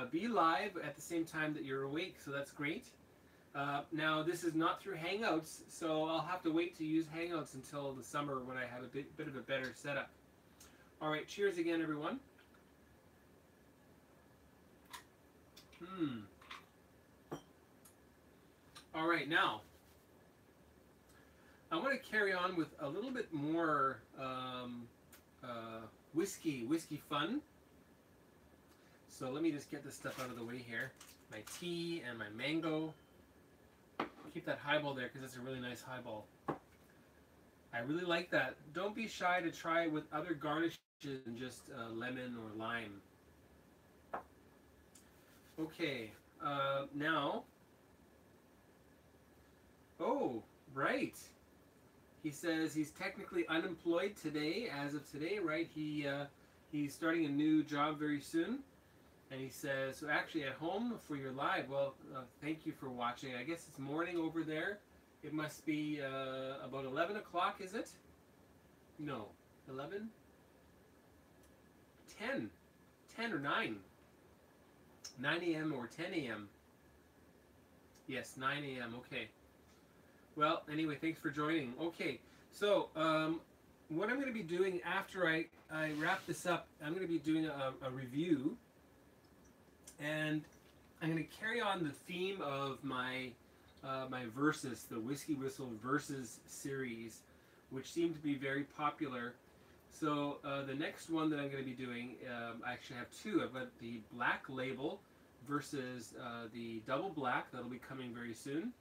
[SPEAKER 1] be live at the same time that you're awake, so that's great. Now, this is not through Hangouts, so I'll have to wait to use Hangouts until the summer when I have a bit of a better setup. All right, cheers again, everyone. All right, now, I want to carry on with a little bit more whiskey fun. So let me just get this stuff out of the way here. My tea and my mango. Keep that highball there because it's a really nice highball. I really like that. Don't be shy to try it with other garnishes than just lemon or lime. Okay, now, oh, right. He says he's technically unemployed today, as of today, right? He's starting a new job very soon. And he says, so actually at home for your live, well, thank you for watching. I guess it's morning over there. It must be about 11 o'clock, is it? No, 11? 10 or 9. 9 a.m. or 10 a.m. Yes, 9 a.m. Okay. Well, anyway, thanks for joining. Okay, So, what I'm going to be doing after I wrap this up, I'm going to be doing a review, and I'm going to carry on the theme of my my versus, the Whiskey Whistle versus series, which seemed to be very popular. So the next one that I'm going to be doing, I actually have two. I've got the black label versus the double black. That'll be coming very soon.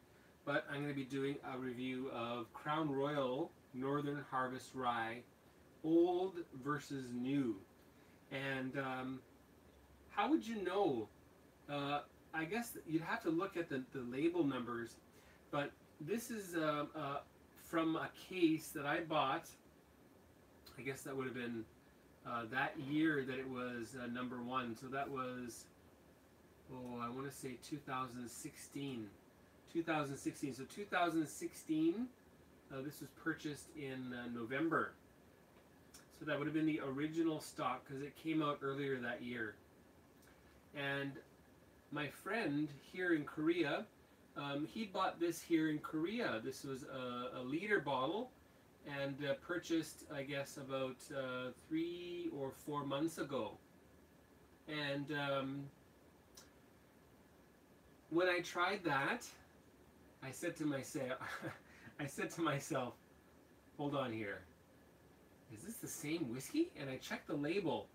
[SPEAKER 1] But I'm going to be doing a review of Crown Royal Northern Harvest Rye, old versus new. And how would you know? I guess you'd have to look at the label numbers, but this is from a case that I bought. I guess that would have been that year that it was number one. So that was, oh, I want to say 2016. 2016. So 2016, this was purchased in November. So that would have been the original stock because it came out earlier that year. And my friend here in Korea, he bought this here in Korea. This was a liter bottle, and purchased, I guess, about 3 or 4 months ago. And when I tried that, I said to myself, hold on here. Is this the same whiskey? And I checked the label.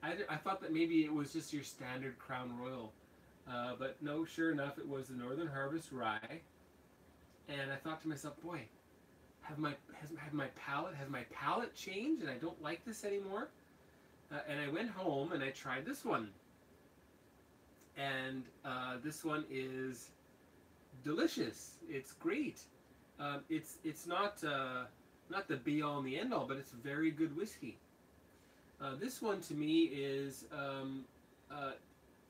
[SPEAKER 1] I thought that maybe it was just your standard Crown Royal. But no, sure enough, it was the Northern Harvest Rye. And I thought to myself, boy, has my palate changed and I don't like this anymore? And I went home and I tried this one. And this one is delicious. It's great. It's not the be all and the end all, but it's very good whiskey. This one to me is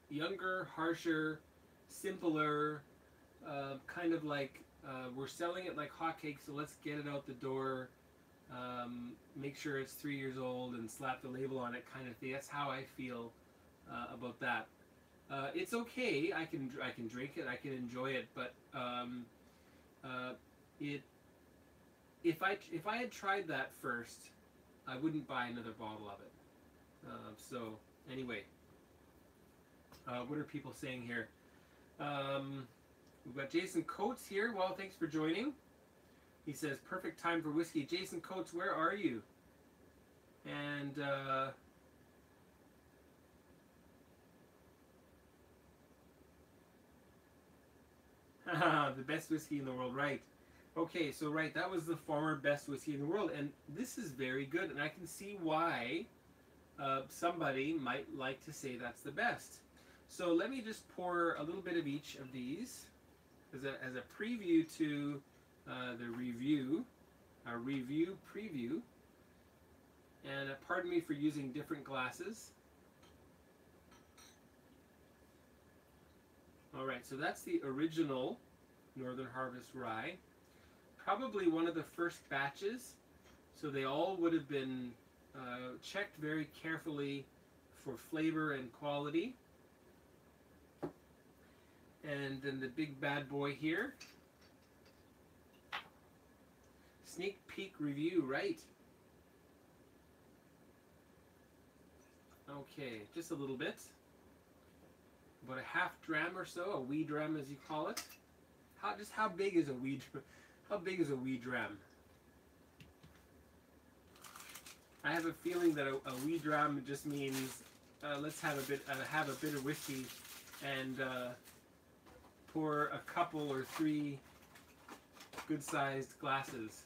[SPEAKER 1] younger, harsher, simpler, kind of like we're selling it like hotcakes, so let's get it out the door, make sure it's 3 years old and slap the label on it kind of thing. That's how I feel about that. It's okay, I can drink it, I can enjoy it, but if I had tried that first, I wouldn't buy another bottle of it. So anyway, what are people saying here? We've got Jason Coates here. Well, thanks for joining. He says, perfect time for whiskey. Jason Coates, where are you? And the best whiskey in the world, right? Okay, so right, that was the former best whiskey in the world, and this is very good, and I can see why somebody might like to say that's the best. So let me just pour a little bit of each of these as a preview to the review, our review preview. And pardon me for using different glasses. All right, so that's the original Northern Harvest Rye. Probably one of the first batches, so they all would have been checked very carefully for flavor and quality. And then the big bad boy here. Sneak peek review, right? Okay, just a little bit. About a half dram or so, a wee dram as you call it. How big is a wee dram? How big is a wee dram? I have a feeling that a wee dram just means let's have a bit of whiskey and pour a couple or 3 good-sized glasses.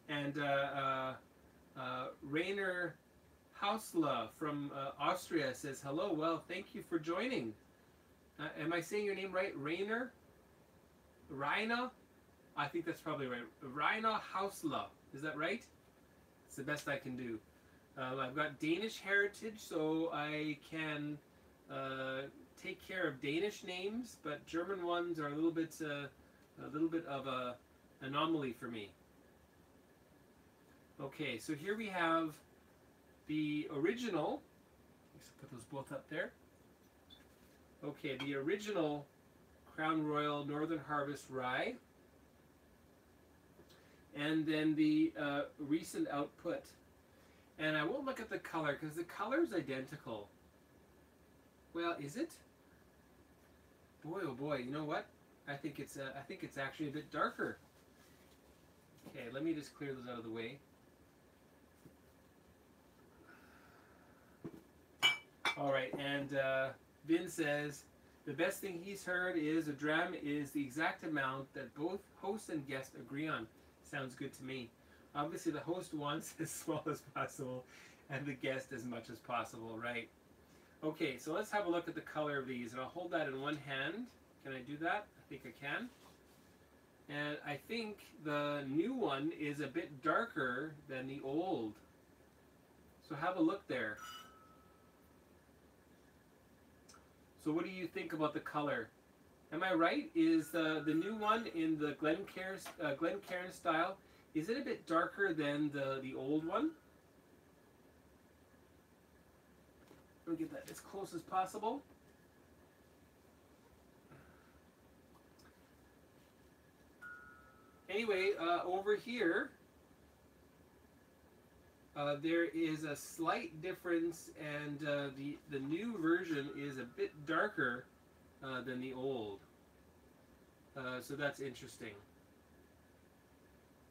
[SPEAKER 1] And Rainer Hausla from Austria says, hello, well, thank you for joining. Am I saying your name right? Rainer? I think that's probably right. Rainer Hausla. Is that right? It's the best I can do. I've got Danish heritage, so I can take care of Danish names, but German ones are a little bit of a anomaly for me. Okay, so here we have the original. Let's put those both up there. Okay, the original Crown Royal Northern Harvest Rye. and then the recent output. And I won't look at the color because the color is identical. Well, is it? Boy, oh boy! You know what? I think it's actually a bit darker. Okay, let me just clear those out of the way. All right, and Vin says the best thing he's heard is a dram is the exact amount that both host and guest agree on. Sounds good to me. Obviously, the host wants as small as possible, and the guest as much as possible, right? Okay, so let's have a look at the color of these, and I'll hold that in one hand. Can I do that? I think I can. And I think the new one is a bit darker than the old. So have a look there. So what do you think about the color? Am I right? Is the new one in the Glencairn style, is it a bit darker than the old one? Let me get that as close as possible. Anyway, over here, there is a slight difference, and the new version is a bit darker than the old. So that's interesting.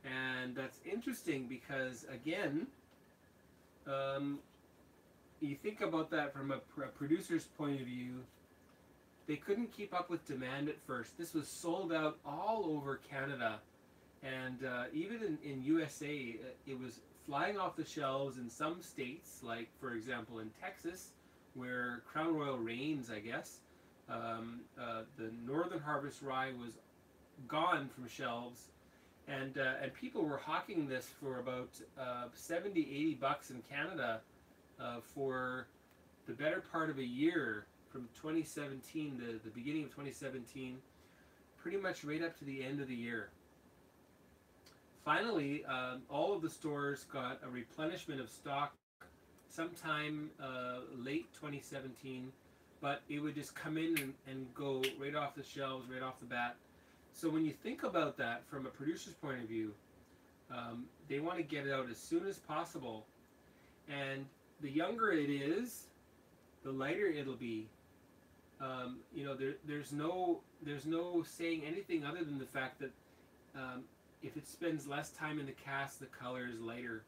[SPEAKER 1] And that's interesting because, again, you think about that from a producer's point of view. They couldn't keep up with demand at first. This was sold out all over Canada, and even in USA, it was flying off the shelves in some states, like for example in Texas, where Crown Royal reigns, I guess. The Northern Harvest Rye was gone from shelves, and people were hawking this for about $70-80 in Canada for the better part of a year, from 2017, the beginning of 2017, pretty much right up to the end of the year. Finally, all of the stores got a replenishment of stock sometime late 2017, but it would just come in and go right off the shelves, right off the bat. So when you think about that from a producer's point of view, they want to get it out as soon as possible. And the younger it is, the lighter it'll be. You know, there's no saying anything other than the fact that if it spends less time in the cask, the color is lighter.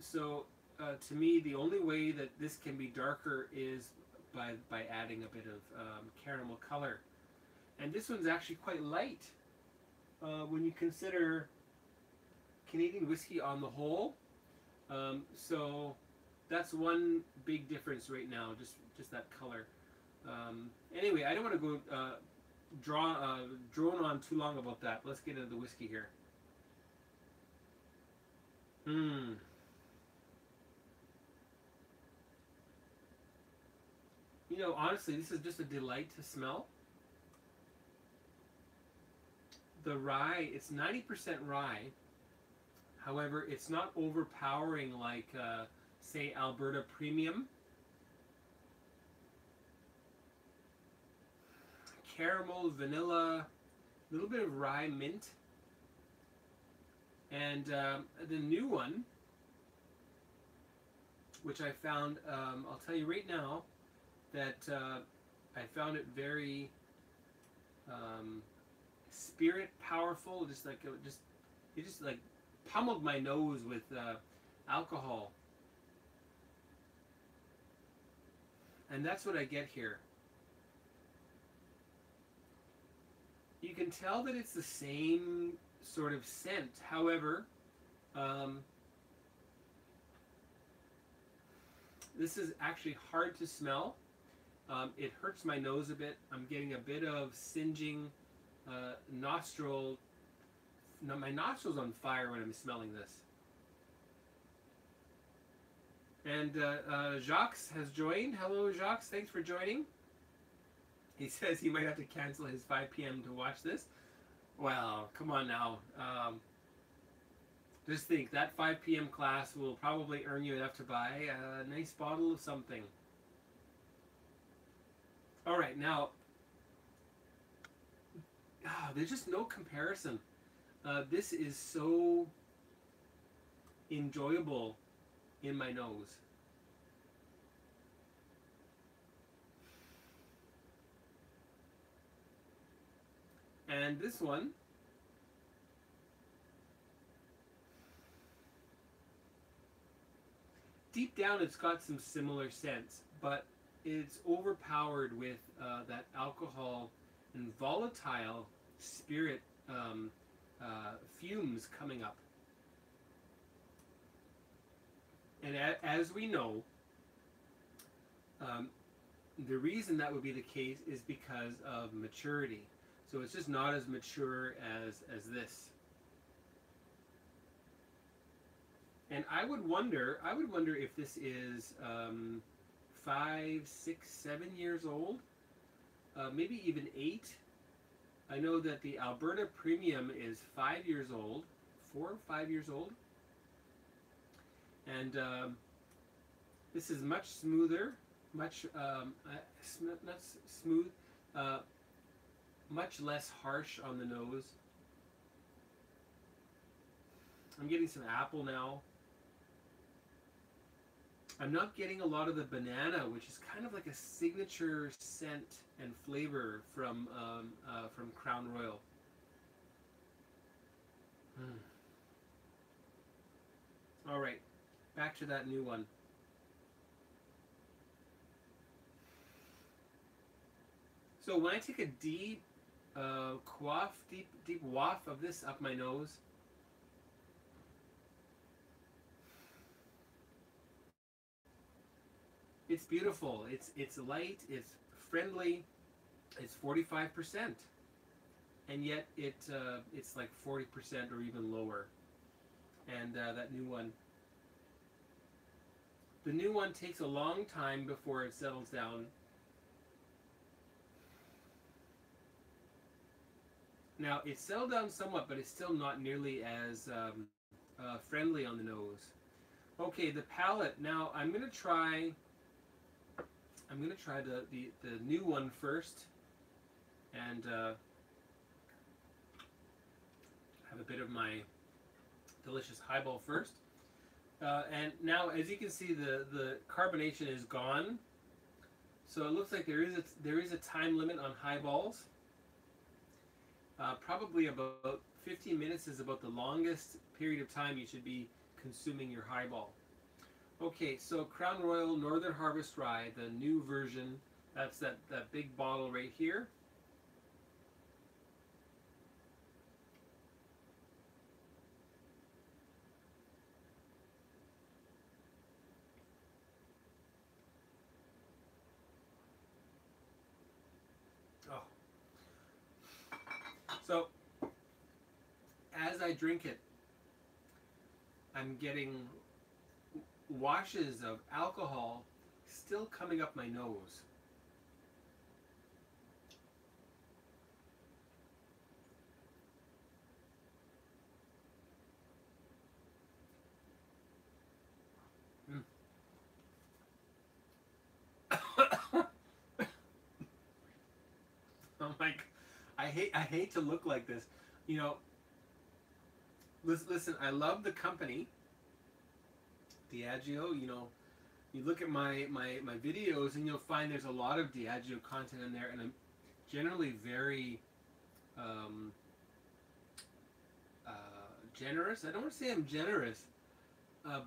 [SPEAKER 1] So to me, the only way that this can be darker is by adding a bit of caramel color. And this one's actually quite light when you consider Canadian whiskey on the whole. So that's one big difference right now, just that color. Anyway, I don't want to go drone on too long about that. Let's get into the whiskey here. You know, honestly, this is just a delight to smell. The rye, it's 90% rye. However, it's not overpowering like, say, Alberta Premium. Caramel, vanilla, a little bit of rye mint. And the new one, which I found, I'll tell you right now, that I found it very spirit powerful. Just like it just like pummeled my nose with alcohol, and that's what I get here. You can tell that it's the same sort of scent. However, this is actually hard to smell. It hurts my nose a bit. I'm getting a bit of singeing nostril. Now my nostril's on fire when I'm smelling this. And Jacques has joined. Hello, Jacques. Thanks for joining. He says he might have to cancel his 5 p.m. to watch this. Well, come on now. Just think, that 5 p.m. class will probably earn you enough to buy a nice bottle of something. All right, now, there's just no comparison. This is so enjoyable in my nose. And this one, deep down it's got some similar scents, but it's overpowered with that alcohol and volatile spirit fumes coming up. And as we know, the reason that would be the case is because of maturity. So it's just not as mature as this. And I would wonder if this is 5, 6, 7 years old, maybe even 8. I know that the Alberta Premium is 5 years old, 4 or 5 years old. And this is much smoother, much not smooth, much less harsh on the nose. I'm getting some apple now. I'm not getting a lot of the banana, which is kind of like a signature scent and flavor from Crown Royal. All right, back to that new one. So when I take a deep deep waft of this up my nose, it's beautiful. It's light. It's friendly. It's 45%, and yet it's like 40% or even lower. And that new one. The new one takes a long time before it settles down. Now, it's settled down somewhat, but it's still not nearly as friendly on the nose. Okay, the palate. Now, I'm gonna try the new one first, and have a bit of my delicious highball first. And now, as you can see, the carbonation is gone. So it looks like there is a time limit on highballs. Probably about 15 minutes is about the longest period of time you should be consuming your highball. Okay, so Crown Royal Northern Harvest Rye, the new version, that's that big bottle right here. Oh. So, as I drink it, I'm getting washes of alcohol still coming up my nose. Oh my! I hate to look like this. You know, listen. I love the company, Diageo. You know, you look at my videos and you'll find there's a lot of Diageo content in there, and I'm generally very generous. I don't want to say I'm generous,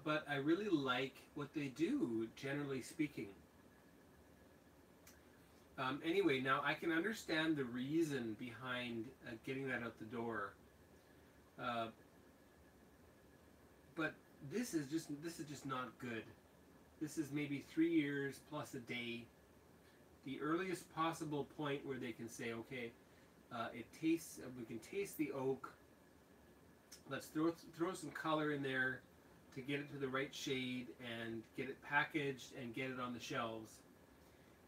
[SPEAKER 1] but I really like what they do, generally speaking. Anyway, now I can understand the reason behind getting that out the door, but this is just not good. This is maybe 3 years plus a day, the earliest possible point where they can say, okay, it tastes. We can taste the oak. Let's throw some color in there to get it to the right shade and get it packaged and get it on the shelves.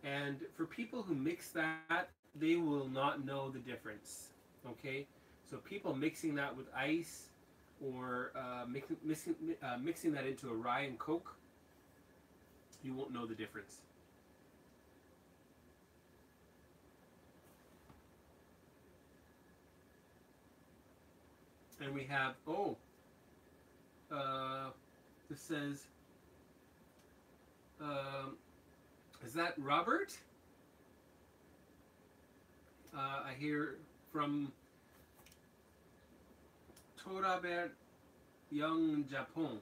[SPEAKER 1] And for people who mix that, they will not know the difference. Okay, so people mixing that with ice or mixing that into a rye and coke, you won't know the difference. And we have, this says, is that Robert? I hear from Torabert Young Japan.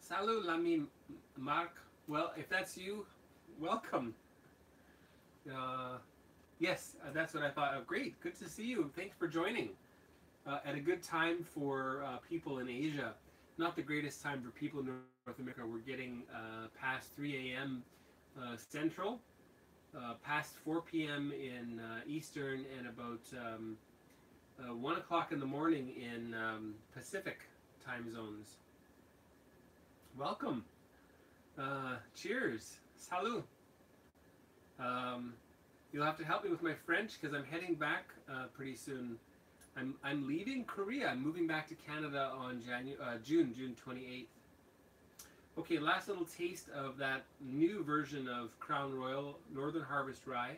[SPEAKER 1] Salut l'ami Marc. Well, if that's you, welcome. Yes, that's what I thought. Oh, great, good to see you. Thanks for joining. At a good time for people in Asia. Not the greatest time for people in North America. We're getting past 3 a.m. Central, past 4 p.m. in Eastern, and about 1 o'clock in the morning in Pacific time zones. Welcome. Cheers. Salut. You'll have to help me with my French because I'm heading back pretty soon. I'm leaving Korea. I'm moving back to Canada on June 28th. Okay, last little taste of that new version of Crown Royal Northern Harvest Rye.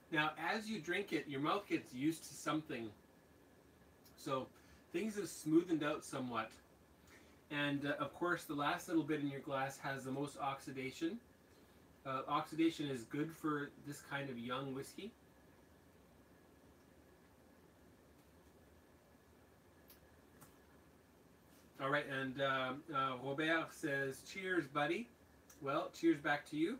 [SPEAKER 1] Now, as you drink it, your mouth gets used to something. So things have smoothened out somewhat. And of course, the last little bit in your glass has the most oxidation. Oxidation is good for this kind of young whiskey. All right, and Robert says, cheers, buddy. Well, cheers back to you.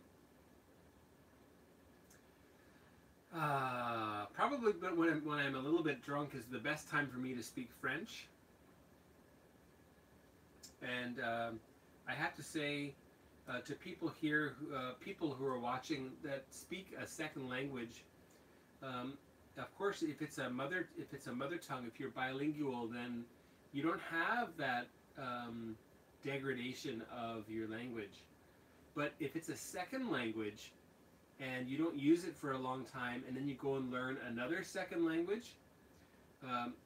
[SPEAKER 1] Probably when I'm a little bit drunk is the best time for me to speak French. And I have to say to people here, people who are watching that speak a second language, of course, if it's a mother tongue, if you're bilingual, then you don't have that degradation of your language. But if it's a second language and you don't use it for a long time, and then you go and learn another second language,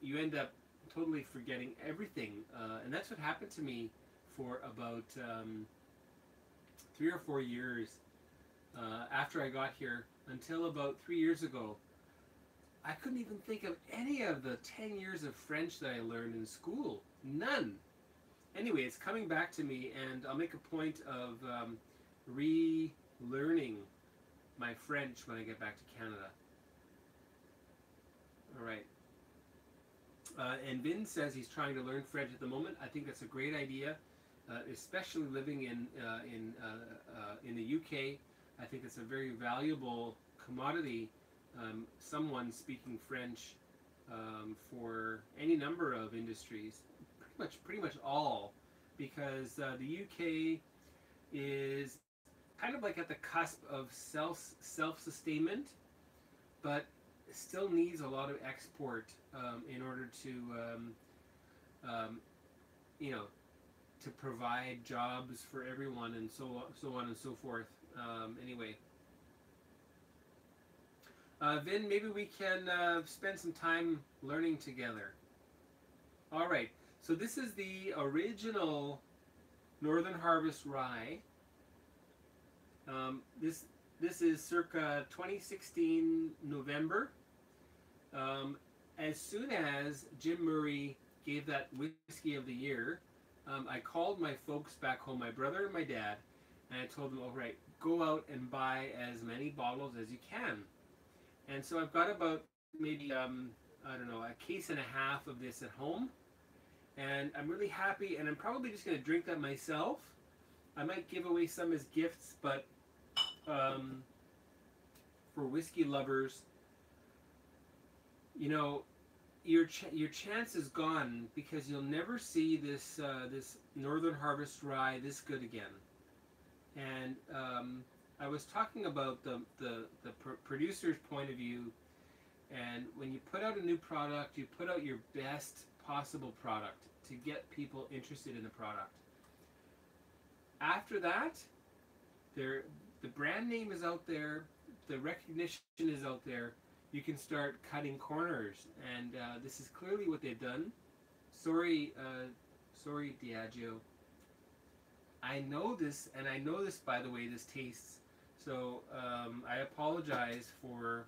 [SPEAKER 1] you end up totally forgetting everything. And that's what happened to me for about 3 or 4 years after I got here, until about 3 years ago. I couldn't even think of any of the 10 years of French that I learned in school. None. Anyway, it's coming back to me, and I'll make a point of relearning my French when I get back to Canada. All right. And Vin says he's trying to learn French at the moment. I think that's a great idea, especially living in the UK. I think it's a very valuable commodity. Someone speaking French for any number of industries, pretty much all, because the UK is kind of like at the cusp of self-sustainment, but still needs a lot of export in order to to provide jobs for everyone, and so on and so forth. Anyway, Vin, maybe we can spend some time learning together. All right, so this is the original Northern Harvest Rye. This is circa 2016 November. As soon as Jim Murray gave that Whiskey of the Year, I called my folks back home, my brother and my dad, and I told them, all right, go out and buy as many bottles as you can. And so I've got about maybe, I don't know, a case and a half of this at home. And I'm really happy, and I'm probably just going to drink that myself. I might give away some as gifts, but for whiskey lovers, you know, your chance is gone, because you'll never see this this Northern Harvest Rye this good again. And I was talking about the producer's point of view, and when you put out a new product, you put out your best possible product to get people interested in the product. After that, the brand name is out there, the recognition is out there. You can start cutting corners, and this is clearly what they've done. Sorry, Diageo. I know this, and I know this, by the way, this tastes So I apologize for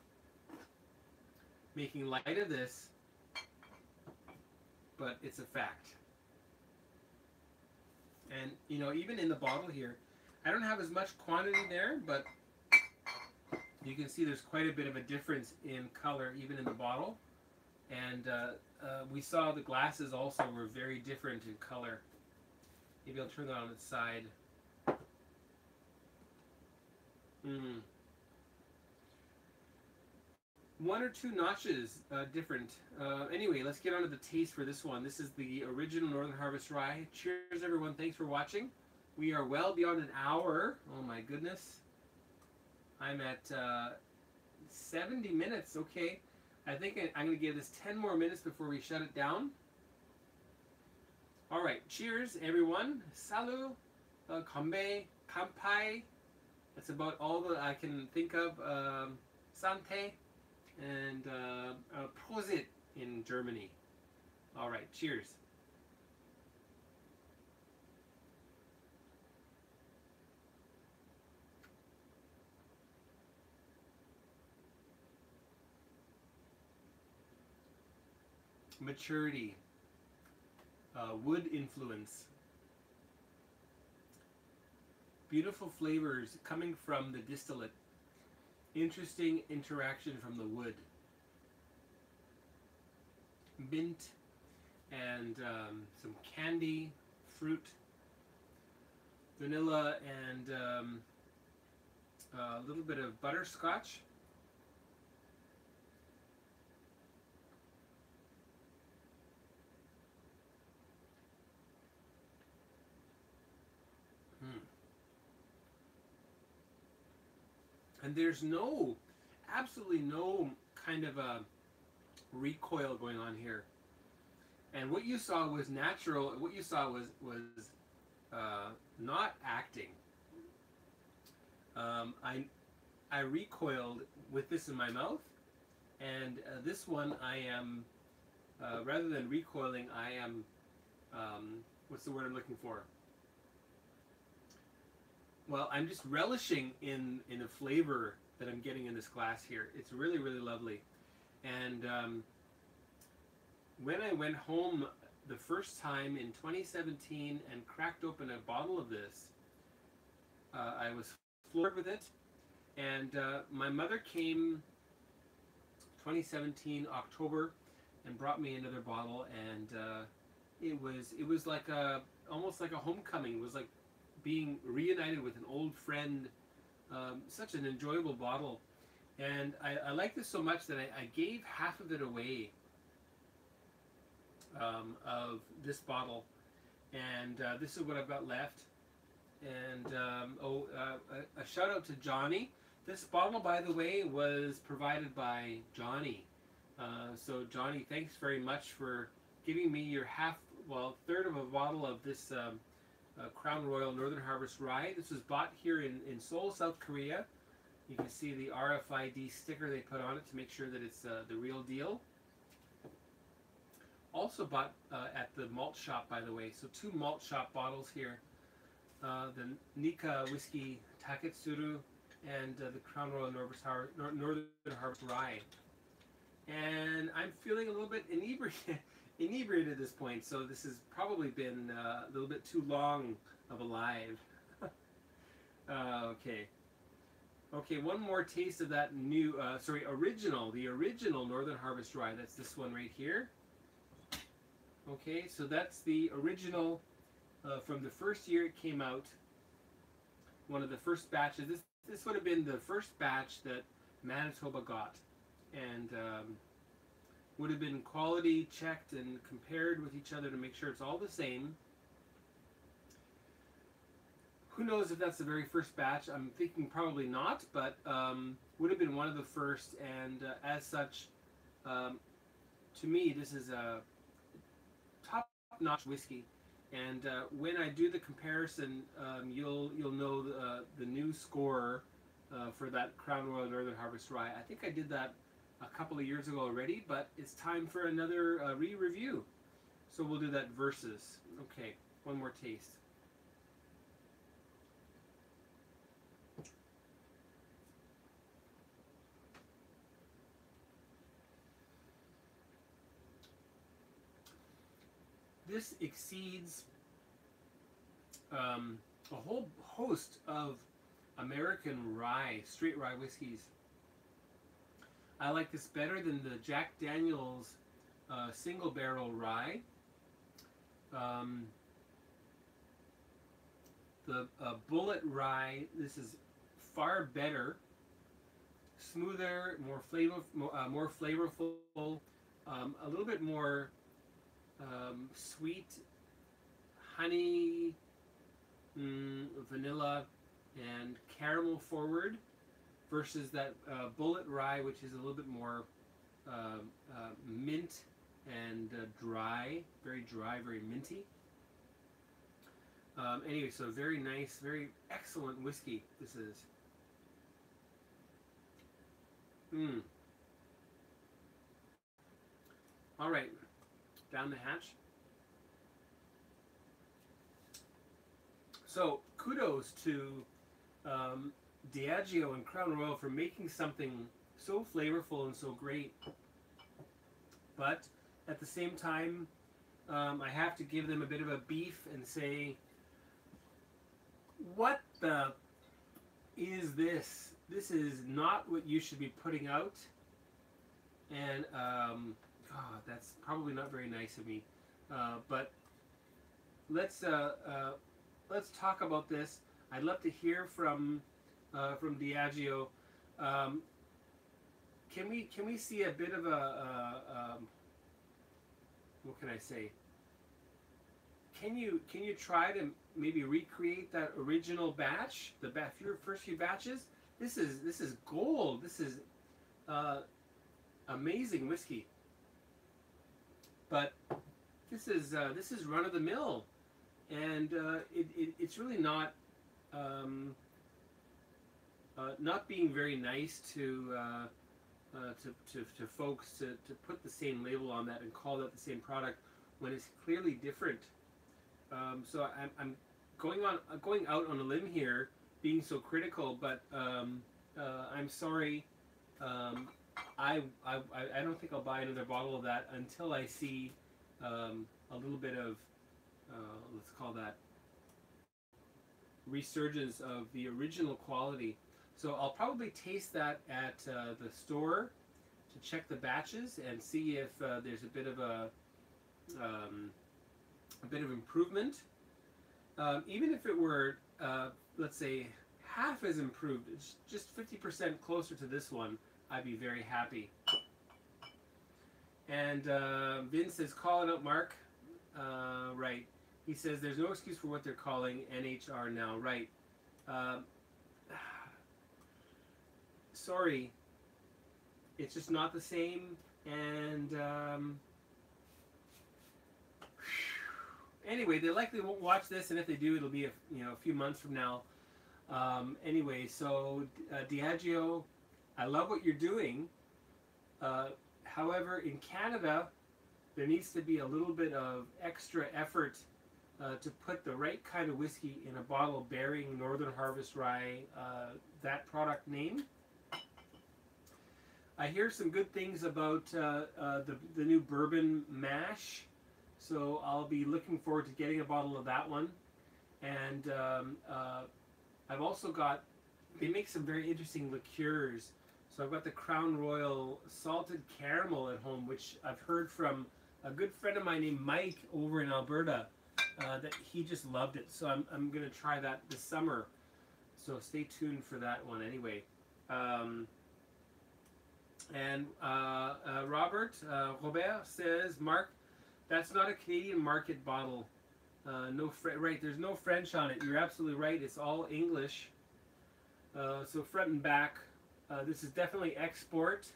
[SPEAKER 1] making light of this, but it's a fact. And you know, even in the bottle here, I don't have as much quantity there, but you can see there's quite a bit of a difference in color even in the bottle. And we saw the glasses also were very different in color. Maybe I'll turn that on its side. One or two notches different. Anyway, let's get on to the taste for this one. This is the original Northern Harvest Rye. Cheers, everyone. Thanks for watching. We are well beyond an hour. Oh, my goodness. I'm at 70 minutes. Okay. I think I'm going to give this 10 more minutes before we shut it down. All right. Cheers, everyone. Salut. Konbei. Kanpai. That's about all that I can think of. Sante. And Prosit in Germany. All right, cheers. Maturity, wood influence, beautiful flavors coming from the distillate. Interesting interaction from the wood. Mint and some candy, fruit, vanilla, and a little bit of butterscotch. And there's absolutely no kind of a recoil going on here. And what you saw was natural. What you saw was not acting. I recoiled with this in my mouth, and this one I am rather than recoiling, I am what's the word I'm looking for? Well, I'm just relishing in the flavor that I'm getting in this glass here. It's really, really lovely. And when I went home the first time in 2017 and cracked open a bottle of this, I was floored with it. And my mother came 2017 October and brought me another bottle, and it was like almost like a homecoming. It was like being reunited with an old friend. Such an enjoyable bottle, and I like this so much that I gave half of it away of this bottle, and this is what I've got left. And a shout out to Johnny. This bottle, by the way, was provided by Johnny. So Johnny, thanks very much for giving me your third of a bottle of this Crown Royal Northern Harvest Rye. This was bought here in Seoul, South Korea. You can see the RFID sticker they put on it to make sure that it's the real deal. Also bought at the Malt shop, by the way. So 2 Malt shop bottles here. The Nikka Whisky Taketsuru and the Crown Royal Northern Harvest Rye. And I'm feeling a little bit inebriated at this point, so this has probably been a little bit too long of a live. Okay, one more taste of that new, the original Northern Harvest Rye. That's this one right here. Okay, so that's the original from the first year it came out. One of the first batches. This would have been the first batch that Manitoba got, and would have been quality checked and compared with each other to make sure it's all the same. Who knows if that's the very first batch? I'm thinking probably not, but would have been one of the first, and as such, to me, this is a top-notch whiskey. And when I do the comparison, you'll know the new score for that Crown Royal Northern Harvest Rye. I think I did that a couple of years ago already, but it's time for another re-review. So we'll do that versus. Okay, one more taste. this exceeds a whole host of American rye, straight rye whiskeys. I like this better than the Jack Daniel's single barrel rye. The Bullet rye, this is far better, smoother, more flavorful, a little bit more sweet, honey, vanilla, and caramel forward, versus that Bullet rye, which is a little bit more mint and dry, very minty. Anyway, so very nice, very excellent whiskey this is. All right, down the hatch. So kudos to Diageo and Crown Royal for making something so flavorful and so great. But at the same time, I have to give them a bit of a beef and say, what the is this? This is not what you should be putting out. And God, that's probably not very nice of me. But let's talk about this. I'd love to hear from Diageo. Can we see a bit of a what can I say? Can you try to maybe recreate that original batch, the first few batches? This is gold. This is amazing whiskey. But this is run of the mill, and it's really not being very nice to folks to put the same label on that and call that the same product when it's clearly different. So I'm going out on a limb here, being so critical, but I'm sorry. I don't think I'll buy another bottle of that until I see a little bit of let's call that resurgence of the original quality. So I'll probably taste that at the store to check the batches and see if there's a bit of improvement. Even if it were, let's say, half as improved, it's just 50% closer to this one, I'd be very happy. And Vince says, call it out, Mark. Right. He says, there's no excuse for what they're calling NHR now. Right. Sorry. It's just not the same. And anyway, they likely won't watch this, and if they do, it'll be a few months from now. Anyway, so Diageo, I love what you're doing. However, in Canada, there needs to be a little bit of extra effort to put the right kind of whiskey in a bottle bearing Northern Harvest Rye, that product name. I hear some good things about the new bourbon mash, so I'll be looking forward to getting a bottle of that one. And I've also got, they make some very interesting liqueurs. So I've got the Crown Royal salted caramel at home, which I've heard from a good friend of mine named Mike over in Alberta, that he just loved it. So I'm going to try that this summer. So stay tuned for that one anyway. And Robert says, Mark, that's not a Canadian market bottle. Right, there's no French on it. You're absolutely right. It's all English. So front and back. This is definitely export.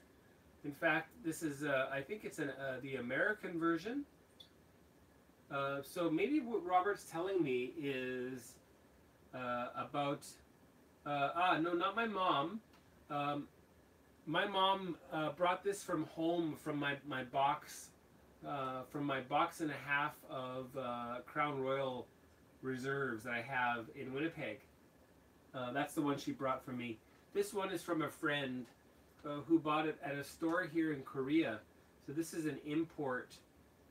[SPEAKER 1] In fact, this is, I think it's the American version. So maybe what Robert's telling me is about, no, not my mom. My mom brought this from home from my box, from my box and a half of Crown Royal Reserves that I have in Winnipeg. That's the one she brought for me. This one is from a friend who bought it at a store here in Korea. So this is an import,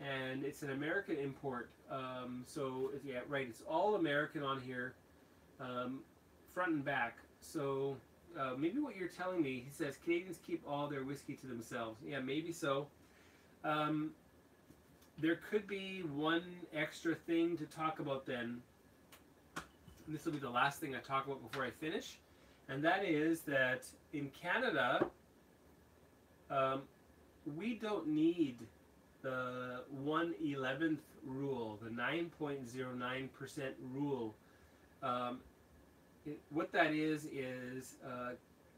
[SPEAKER 1] and it's an American import. So yeah, right, it's all American on here, front and back. So maybe what you're telling me, he says Canadians keep all their whiskey to themselves. Yeah, maybe so. There could be one extra thing to talk about then. And this will be the last thing I talk about before I finish, and that is that in Canada, we don't need the 1/11th rule, the 9.09% rule. What that is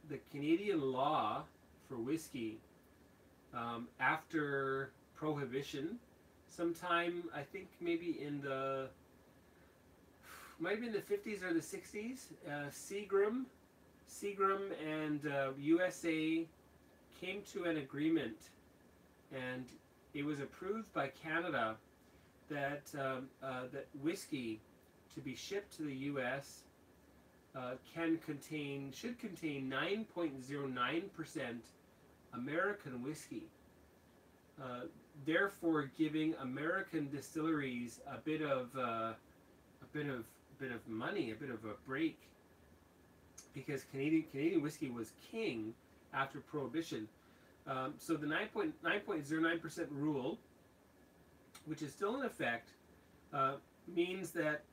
[SPEAKER 1] the Canadian law for whiskey after Prohibition, sometime I think maybe in the might be in the 50s or the 60s, Seagram and USA came to an agreement, and it was approved by Canada that that whiskey to be shipped to the U.S. Should contain 9.09% American whiskey, therefore giving American distilleries a bit of money, a bit of a break, because Canadian whiskey was king after Prohibition. So the 9.09% rule, which is still in effect, means that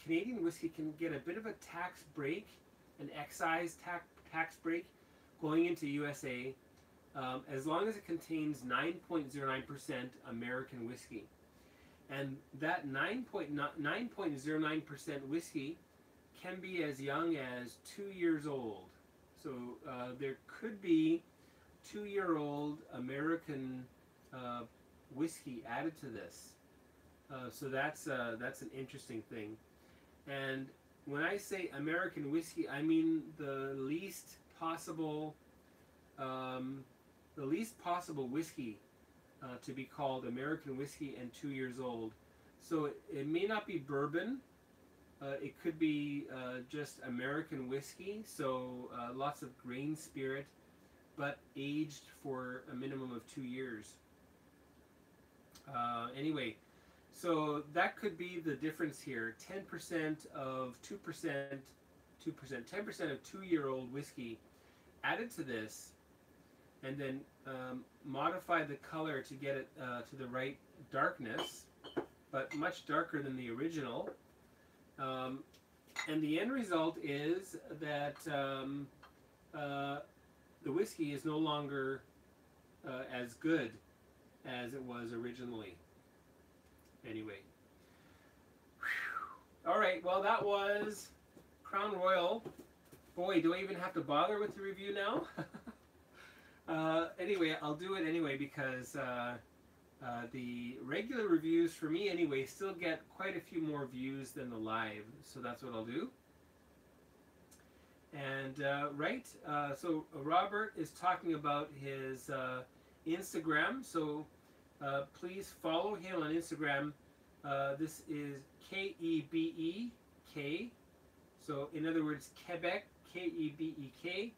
[SPEAKER 1] Canadian whiskey can get a bit of a tax break, an excise tax break, going into USA, as long as it contains 9.09% American whiskey. And that 9.09% whiskey can be as young as 2 years old. So there could be 2-year-old American whiskey added to this. So that's an interesting thing. And when I say American whiskey, I mean the least possible whiskey to be called American whiskey and 2 years old. So it may not be bourbon. It could be just American whiskey, so lots of grain spirit, but aged for a minimum of 2 years. Anyway, so that could be the difference here. 10% of 2%, 10% of 2-year-old whiskey added to this, and then modify the color to get it to the right darkness, but much darker than the original. And the end result is that the whiskey is no longer as good as it was originally. Anyway. Whew. All right, well, that was Crown Royal. Boy, do I even have to bother with the review now? Anyway, I'll do it anyway, because the regular reviews, for me anyway, still get quite a few more views than the live, so that's what I'll do. And so Robert is talking about his Instagram, so please follow him on Instagram. This is K-E-B-E-K, so in other words, Quebec, K-E-B-E-K,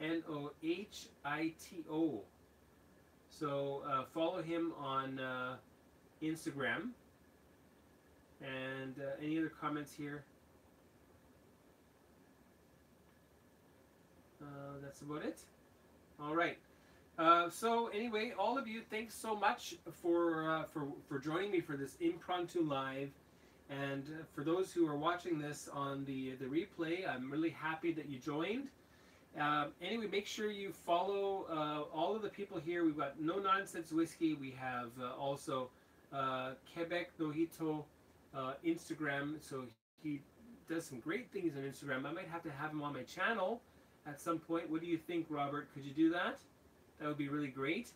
[SPEAKER 1] N-O-H-I-T-O. So follow him on Instagram. And any other comments here? That's about it. All right. So anyway, all of you, thanks so much for joining me for this impromptu live. And for those who are watching this on the replay, I'm really happy that you joined. Anyway, make sure you follow all of the people here. We've got No Nonsense Whiskey. We have also Quebec Nojito Instagram. So he does some great things on Instagram. I might have to have him on my channel at some point. What do you think, Robert? Could you do that? That would be really great.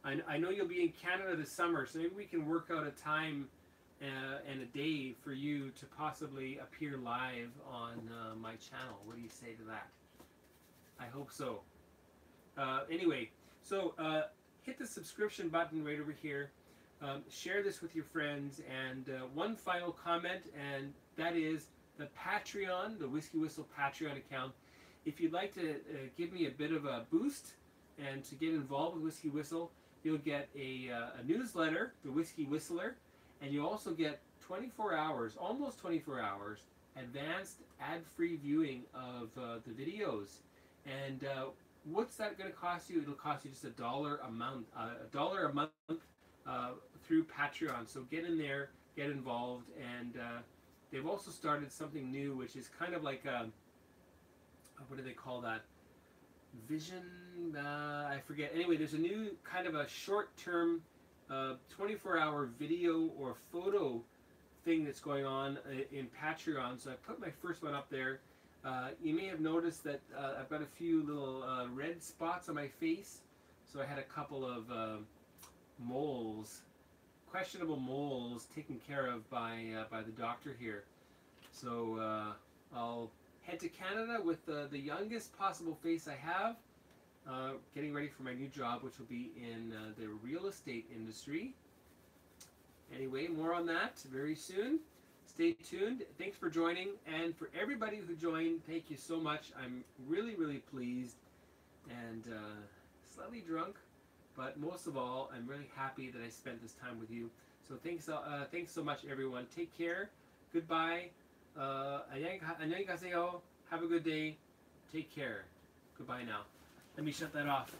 [SPEAKER 1] I know you'll be in Canada this summer, so maybe we can work out a time and a day for you to possibly appear live on my channel. What do you say to that? I hope so. Anyway, so hit the subscription button right over here. Share this with your friends. And one final comment, and that is the Patreon, the Whiskey Whistle Patreon account. If you'd like to give me a bit of a boost and to get involved with Whiskey Whistle, you'll get a newsletter, the Whiskey Whistler, and you also get 24 hours, almost 24 hours, advanced ad-free viewing of the videos. And what's that going to cost you? It'll cost you just $1 a month, $1 a month through Patreon. So get in there, get involved, and they've also started something new, which is kind of like what do they call that? Vision? I forget. Anyway, there's a new kind of a short-term 24-hour video or photo thing that's going on in Patreon. So I put my first one up there. You may have noticed that I've got a few little red spots on my face. So I had a couple of moles, questionable moles, taken care of by the doctor here. So I'll head to Canada with the youngest possible face I have, getting ready for my new job, which will be in the real estate industry. Anyway, more on that very soon. Stay tuned. Thanks for joining, and for everybody who joined, thank you so much. I'm really, really pleased and slightly drunk, but most of all, I'm really happy that I spent this time with you. So thanks so much, everyone. Take care. Goodbye. 안녕히 가세요. Have a good day. Take care. Goodbye now. Let me shut that off.